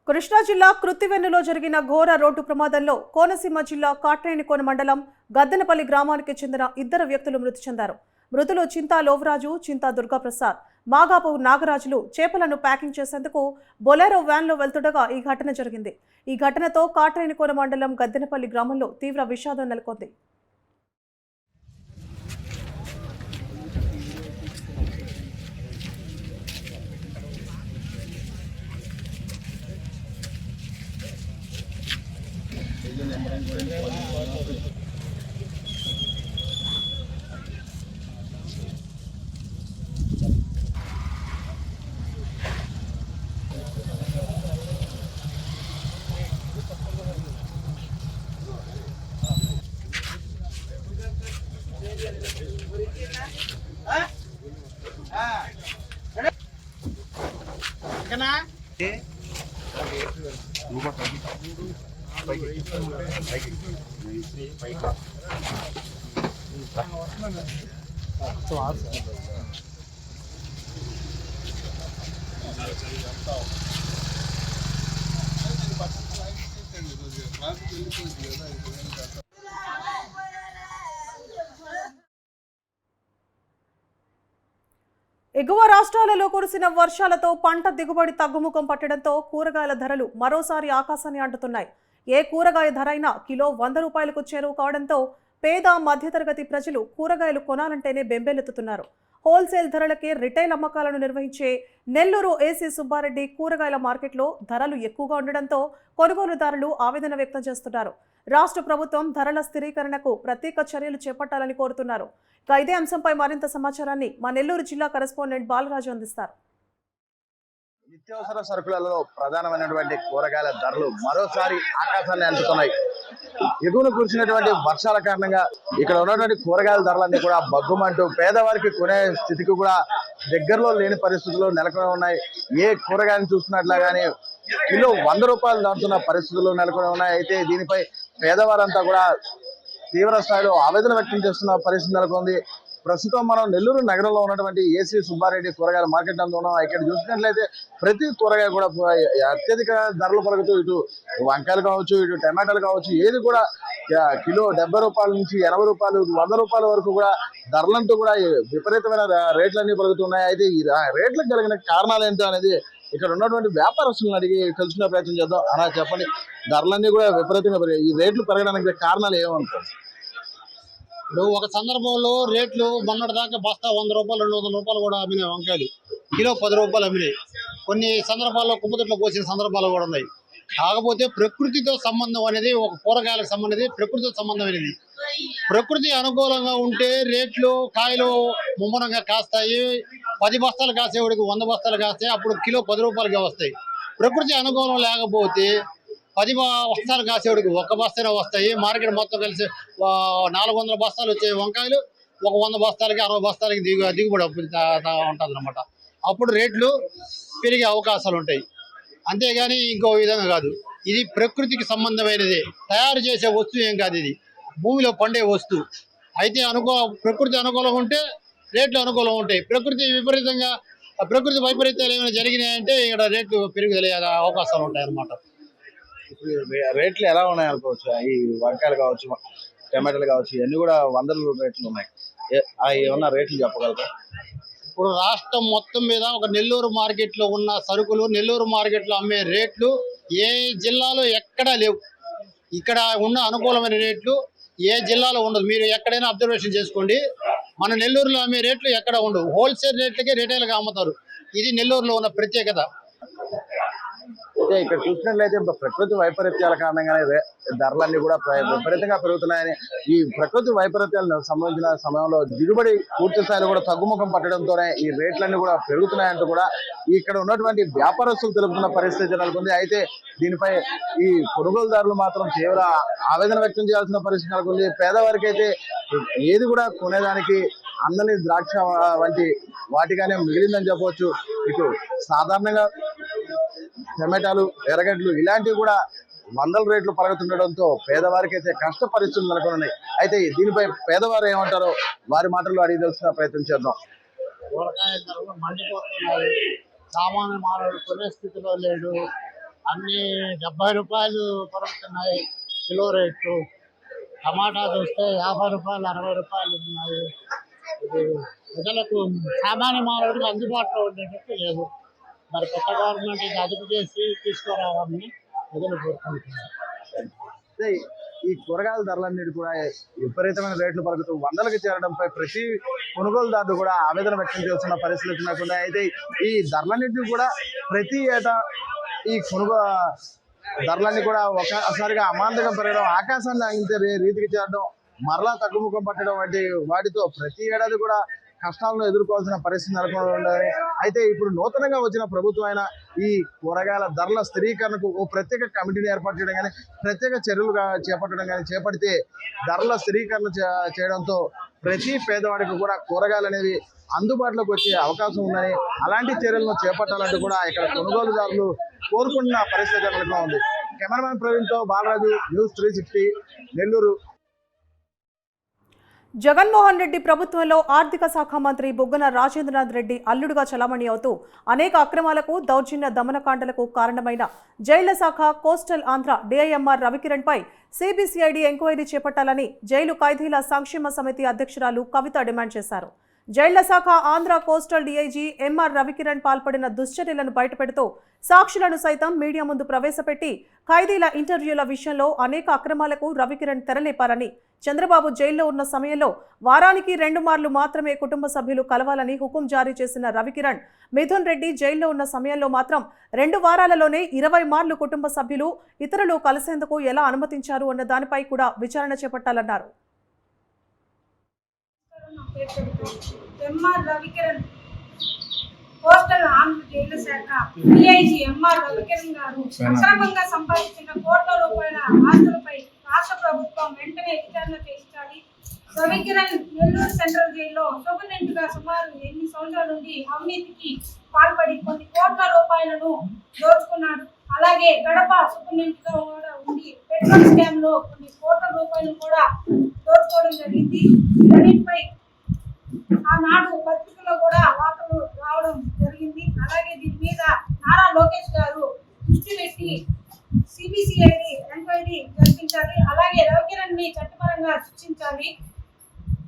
కృష్ణా జిల్లా కృత్తివెన్నులో జరిగిన ఘోర రోడ్డు ప్రమాదంలో కోనసీమ జిల్లా కాట్రేనికోన మండలం గద్దెనపల్లి గ్రామానికి చెందిన 2 వ్యక్తులు మృతి చెందారు. మృతులు చింతా లోవరాజు, చింతా దుర్గాప్రసాద్. మాగాపు నాగరాజులు చేపలను ప్యాకింగ్ చేసేందుకు బొలెరో వ్యాన్లో వెళ్తుండగా ఈ ఘటన జరిగింది. ఈ ఘటనతో కాట్రేనికోన మండలం గద్దెనపల్లి గ్రామంలో తీవ్ర విషాదం నెలకొంది. ఎగువ రాష్ట్రాలలో కురిసిన వర్షాలతో పంట దిగుబడి తగ్గుముఖం పట్టడంతో కూరగాయల ధరలు మరోసారి ఆకాశాన్ని అంటుతున్నాయి. ఏ కూరగాయ ధర అయినా కిలో 100 రూపాయలకు చేరువ కావడంతో పేద మధ్యతరగతి ప్రజలు కూరగాయలు కొనాలంటేనే బెంబేలెత్తుతున్నారు. హోల్సేల్ ధరలకే రిటైల్ అమ్మకాలను నిర్వహించే నెల్లూరు ఏసీ సుబ్బారెడ్డి కూరగాయల మార్కెట్లో ధరలు ఎక్కువగా ఉండడంతో కొనుగోలుదారులు ఆవేదన వ్యక్తం చేస్తున్నారు. రాష్ట్ర ప్రభుత్వం ధరల స్థిరీకరణకు ప్రత్యేక చర్యలు చేపట్టాలని కోరుతున్నారు. ఇదే అంశంపై మరింత సమాచారాన్ని మా నెల్లూరు జిల్లా కరెస్పాండెంట్ బాలరాజు అందిస్తారు. నిత్యావసర సరుకులలో ప్రధానమైనటువంటి కూరగాయల ధరలు మరోసారి ఆకాశాన్ని అంటుతున్నాయి. ఎగువను కురిసినటువంటి వర్షాల కారణంగా ఇక్కడ ఉన్నటువంటి కూరగాయల ధరలన్నీ కూడా బగ్గుమంటూ పేదవారికి కొనే స్థితికి కూడా దగ్గరలో లేని పరిస్థితుల్లో నెలకొని ఉన్నాయి. ఏ కూరగాయలను చూస్తున్నట్లా కానీ కిలో 100 రూపాయలు దాటుతున్న పరిస్థితుల్లో నెలకొని ఉన్నాయి. అయితే దీనిపై పేదవారంతా కూడా తీవ్ర స్థాయిలో ఆవేదన వ్యక్తం చేస్తున్న పరిస్థితి నెలకొంది. ప్రస్తుతం మనం నెల్లూరు నగరంలో ఉన్నటువంటి ఏసీ సుబ్బారెడ్డి కూరగాయల మార్కెట్ అంతా ఉన్నాం. ఇక్కడ చూసినట్లయితే ప్రతి కూరగాయ కూడా అత్యధిక ధరలు పలుకుతూ ఇటు వంకాయలు కావచ్చు, ఇటు టమాటాలు కావచ్చు, ఏది కూడా కిలో 70 రూపాయల నుంచి 80 రూపాయలు 100 రూపాయల వరకు కూడా ధరలంటూ కూడా విపరీతమైన రేట్లన్నీ పలుకుతున్నాయి. అయితే ఈ రేట్లకు కలిగిన కారణాలు ఏంటో అనేది ఇక్కడ ఉన్నటువంటి వ్యాపారస్తులను అడిగి తెలుసుకునే ప్రయత్నం చేద్దాం. అలా చెప్పండి, ధరలన్నీ కూడా విపరీతంగా పెరిగాయి. ఈ రేట్లు పెరగడానికి కారణాలు ఏమంటారు? ఇప్పుడు ఒక సందర్భంలో రేట్లు మొన్నటి దాకా బస్తా 100 రూపాయలు 200 రూపాయలు కూడా అమ్మినాయి వంకాయలు, కిలో 10 రూపాయలు అమ్మినాయి. కొన్ని సందర్భాల్లో కుమ్మతొట్లో పోసిన సందర్భాలు కూడా ఉన్నాయి. కాకపోతే ప్రకృతితో సంబంధం అనేది ఒక కూరగాయలకు సంబంధించి ప్రకృతితో సంబంధం అనేది. ప్రకృతి అనుకూలంగా ఉంటే రేట్లు కాయలు ముమ్మరంగా కాస్తాయి. 10 బస్తాలు కాసేవాడికి 100 బస్తాలు కాస్తాయి, అప్పుడు కిలో 10 రూపాయలకే వస్తాయి. ప్రకృతి అనుకూలం లేకపోతే 10 బస్తాలు కాసేవాడికి 1 బస్తానే వస్తాయి. మార్కెట్ మొత్తం కలిసి 400 బస్తాలు వచ్చే వంకాయలు ఒక 100 బస్తాలకి 60 బస్తాలకి దిగుబడి ఉంటుంది అనమాట. అప్పుడు రేట్లు పెరిగే అవకాశాలు ఉంటాయి. అంతేగాని ఇంకో విధంగా కాదు. ఇది ప్రకృతికి సంబంధమైనది, తయారు చేసే వస్తువు ఏం కాదు. ఇది భూమిలో పండే వస్తువు. అయితే ప్రకృతి అనుకూలంగా ఉంటే రేట్లు అనుకూలంగా ఉంటాయి. ప్రకృతి వైపరీత్యాలు ఏమైనా జరిగినాయంటే ఇక్కడ రేట్లు పెరుగుదల అవకాశాలు ఉంటాయి అన్నమాట. రేట్లు ఎలా ఉన్నాయి అనుకోవచ్చు? ఈ వంకాయలు కావచ్చు, టమాటాలు కావచ్చు, ఇవన్నీ కూడా 100 రేట్లు ఉన్నాయి. ఏమన్నా రేట్లు చెప్పగలరా? ఇప్పుడు రాష్ట్రం మొత్తం మీద ఒక నెల్లూరు మార్కెట్లో ఉన్న సరుకులు, నెల్లూరు మార్కెట్లో అమ్మే రేట్లు ఏ జిల్లాలో ఎక్కడా లేవు. ఇక్కడ ఉన్న అనుకూలమైన రేట్లు ఏ జిల్లాలో ఉండదు. మీరు ఎక్కడైనా అబ్జర్వేషన్ చేసుకోండి. మన నెల్లూరులో అమ్మే రేట్లు ఎక్కడ ఉండవు. హోల్సేల్ రేట్లకే రిటైల్గా అమ్ముతారు. ఇది నెల్లూరులో ఉన్న ప్రత్యేకత. అయితే ఇక్కడ చూసినట్లయితే ప్రకృతి వైపరీత్యాల కారణంగానే ధరలన్నీ కూడా విపరీతంగా పెరుగుతున్నాయని, ఈ ప్రకృతి వైపరీత్యాలకు సంబంధించిన సమయంలో దిగుబడి పూర్తి స్థాయిలో కూడా తగ్గుముఖం పట్టడంతోనే ఈ రేట్లన్నీ కూడా పెరుగుతున్నాయంటూ కూడా ఇక్కడ ఉన్నటువంటి వ్యాపారస్తులు తెలుపుతున్న పరిస్థితి నెలకొంది. అయితే దీనిపై ఈ కొనుగోలుదారులు మాత్రం తీవ్ర ఆవేదన వ్యక్తం చేయాల్సిన పరిస్థితి నెలకొంది. పేదవారికి అయితే ఏది కూడా కొనేదానికి అందని ద్రాక్ష వంటి వాటిగానే మిగిలిందని చెప్పవచ్చు. ఇటు సాధారణంగా టమాటాలు, ఎర్రగడ్డలు ఇలాంటివి కూడా 100 రేట్లు పలుకుతుండడంతో పేదవారికి అయితే కష్ట పరిస్థితులు నెలకొన్నాయి. అయితే దీనిపై పేదవారు ఏమంటారో వారి మాటల్లో అడిగి తెలుసుకునే ప్రయత్నం చేద్దాం. కూరగాయల ధరలు మండిపోతున్నాయి. సామాన్య మానవుడు కొనే స్థితిలో లేడు. అన్ని 70 రూపాయలు పలుకుతున్నాయి కిలో రేట్లు. టమాటా చూస్తే 50 రూపాయలు 60 రూపాయలు ఉన్నాయి. ఇది ప్రజలకు సామాన్య మానవుడికి అందుబాటులో ఉండేటట్టు లేదు. మరి కొత్త గవర్నమెంట్ ఇది అదుపు చేసి తీసుకురావాలని ప్రజలు కోరుకుంటున్నారు. ఈ కూరగాయల ధరలన్నిటి కూడా విపరీతమైన రేట్లు పలుకుతూ 100లకు చేరడంపై ప్రతి కొనుగోలుదారులు కూడా ఆవేదన వ్యక్తం చేస్తున్న పరిస్థితి లేకుండా. అయితే ఈ ధరలన్నింటినీ కూడా ప్రతి ఏటా ఈ ధరలన్నీ కూడా ఒకసారిగా అమాంతంగా పెరగడం, ఆకాశాన్ని ఆగించే రీతికి చేరడం, మరలా తగ్గుముఖం పట్టడం వంటి వాటితో ప్రతి ఏడాది కూడా కష్టాలను ఎదుర్కోవాల్సిన పరిస్థితి నెలకొందని. అయితే ఇప్పుడు నూతనంగా వచ్చిన ప్రభుత్వం అయినా ఈ కూరగాయల ధరల స్థిరీకరణకు ఓ ప్రత్యేక కమిటీని ఏర్పాటు చేయడం కానీ, ప్రత్యేక చర్యలు చేపట్టడం కానీ చేపడితే ధరల స్థిరీకరణ చేయడంతో ప్రతి పేదవాడికి కూడా కూరగాయలు అనేవి అందుబాటులోకి వచ్చే అవకాశం ఉందని, అలాంటి చర్యలను చేపట్టాలంటూ కూడా ఇక్కడ కొనుగోలుదారులు కోరుకుంటున్న పరిస్థితి నెలకొంది ఉంది. కెమెరామెన్ ప్రవీణ్తో బాలరాజు, న్యూస్ 360 నెల్లూరు. జగన్మోహన్ రెడ్డి ప్రభుత్వంలో ఆర్థిక శాఖ మంత్రి బుగ్గన రాజేంద్రనాథ్ రెడ్డి అల్లుడుగా చలామణి అవుతూ అనేక అక్రమాలకు, దౌర్జన్య దమనకాండలకు కారణమైన జైళ్ల శాఖ కోస్టల్ ఆంధ్ర డిఐఎంఆర్ రవికిరణ్ పై సిబిసిఐడి ఎంక్వైరీ చేపట్టాలని జైలు ఖైదీల సంక్షేమ సమితి అధ్యక్షురాలు కవిత డిమాండ్ చేశారు. జైళ్ల శాఖ Andhra coastal DIG MR Ravikiran పాల్పడిన దుశ్చర్యలను బయటపెడుతూ సాక్షులను సైతం మీడియా ముందు ప్రవేశపెట్టి ఖైదీల ఇంటర్వ్యూల విషయంలో అనేక అక్రమాలకు రవికిరణ్ తెరలేపారని, చంద్రబాబు జైల్లో ఉన్న సమయంలో వారానికి 2 మార్లు మాత్రమే కుటుంబ సభ్యులు కలవాలని హుకుం జారీ చేసిన రవికిరణ్, మిథున్ రెడ్డి జైల్లో ఉన్న సమయంలో మాత్రం 2 వారాలలోనే 20 మార్లు కుటుంబ సభ్యులు ఇతరులు కలిసేందుకు ఎలా అనుమతించారు అన్న దానిపై కూడా విచారణ చేపట్టాలన్నారు. MR Ravikiran coastal Andhra jail శాఖ డిఐజీ ఎంఆర్ రవికిరణ్ గారు అక్రమంగా సంపాదించిన కోట్ల రూపాయల ఆస్తులపై రాష్ట్ర ప్రభుత్వం వెంటనే విచారణ చేయించాలి. రవికిరణ్ నెల్లూరు సెంట్రల్ జైల్లో సూపరింటెండెంట్ గా సుమారు 8 సంవత్సరాల నుండి అవినీతికి పాల్పడి కొన్ని కోట్ల రూపాయలను దోచుకున్నాడు. అలాగే గడప సూపరింటెండెంట్ గా కూడా ఉండి పెట్రోల్ స్కామ్ లో కొన్ని కోట్ల రూపాయలు కూడా దోచుకోవడం జరిగింది. వీటిపై ఆనాడు పత్రికలో కూడా వార్తలు రావడం జరిగింది. అలాగే దీని మీద నారా లోకేష్ గారు దృష్టి పెట్టి సిబిసిఐడి ఎంక్వైరీ జరిపించాలి. అలాగే రవికిరణ్ ని చట్టపరంగా శిక్షించాలి.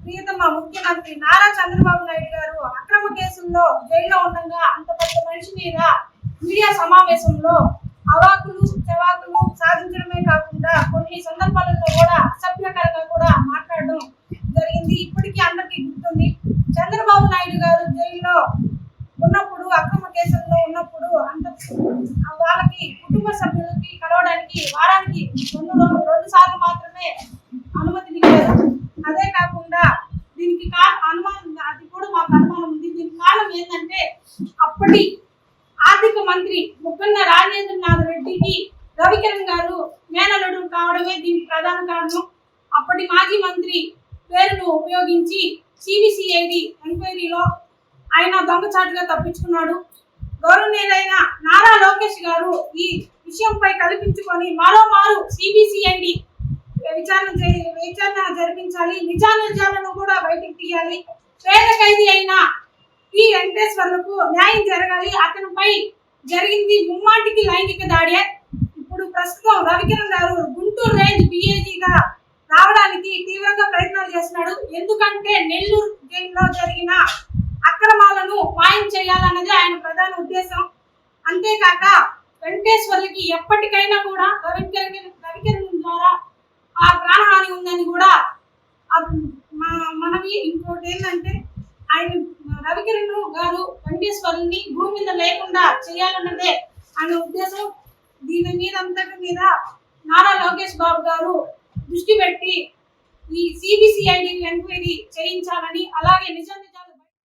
ప్రియతమ ముఖ్యమంత్రి నారా చంద్రబాబు నాయుడు గారు అక్రమ కేసుల్లో జైల్లో ఉండగా అంత పెద్ద మనిషి మీద మీడియా సమావేశంలో అవాకులు చెవాకులు సాధించడమే కాకుండా కొన్ని సందర్భాలలో కూడా అసభ్యకరంగా కూడా మాట్లాడడం జరిగింది. ఇప్పటికీ అందరికీ గుర్తుంది. చంద్రబాబు నాయుడు గారు జైల్లో ఉన్నప్పుడు అక్రమ కేసుల్లో ఉన్నప్పుడు వాళ్ళకి కుటుంబ సభ్యులకి కలవడానికి వారానికి 2 సార్లు మాత్రమే అనుమతినిచ్చారు. అదే కాకుండా దీనికి అనుమానం, అది కూడా మాకు అనుమానం ఉంది. దీనికి కారణం ఏంటంటే అప్పటి ఆర్థిక మంత్రి ముక్కన్న రాజేంద్రనాథ్ రెడ్డికి రవికిరణ్ గారు మేనలుడు కావడమే దీనికి ప్రధాన కారణం. అప్పటి మాజీ మంత్రి పేరును ఉపయోగించి సిబిసిఐడి ఎంక్వైరీలో ఆయన దొంగచాటుగా తప్పించుకున్నాడు. గౌరవనీయులైన నారా లోకేష్ గారు ఈ విషయంపై కల్పించుకొని మరోమారు సిబిసిఐడి విచారణ జరిపించాలి. నిజాలను కూడా బయటికి తీయాలి. పేద ఖైదీ అయిన టి వెంకటేశ్వర్లకు న్యాయం జరగాలి. అతనిపై జరిగింది ముమ్మాటికి లైంగిక దాడే. ఇప్పుడు ప్రస్తుతం రవికిరణ్ గారు గుంటూరు రేంజ్ డిఐజీగా రావడానికి తీవ్రంగా ప్రయత్నాలు చేస్తున్నాడు. ఎందుకంటే నెల్లూరు జైల్లో జరిగిన అక్రమాలను మాయం చేయాలన్నది ఆయన ప్రధాన ఉద్దేశం. అంతేకాక వెంకటేశ్వర్లకి ఎప్పటికైనా కూడా రవికిరణ్ ద్వారా ఆ ప్రాణహాని ఉందని కూడా మనవి. ఇంకోటి ఏంటంటే ఆయన రవికిరణ్ గారు వెంకటేశ్వర్ని భూమి మీద లేకుండా చేయాలన్నదే ఆయన ఉద్దేశం. దీని అంతటి మీద నారా లోకేష్ బాబు గారు దృష్టి పెట్టి ఈ సిబిసిఐడి ఎంక్వైరీ చేయించాలని, అలాగే నిజం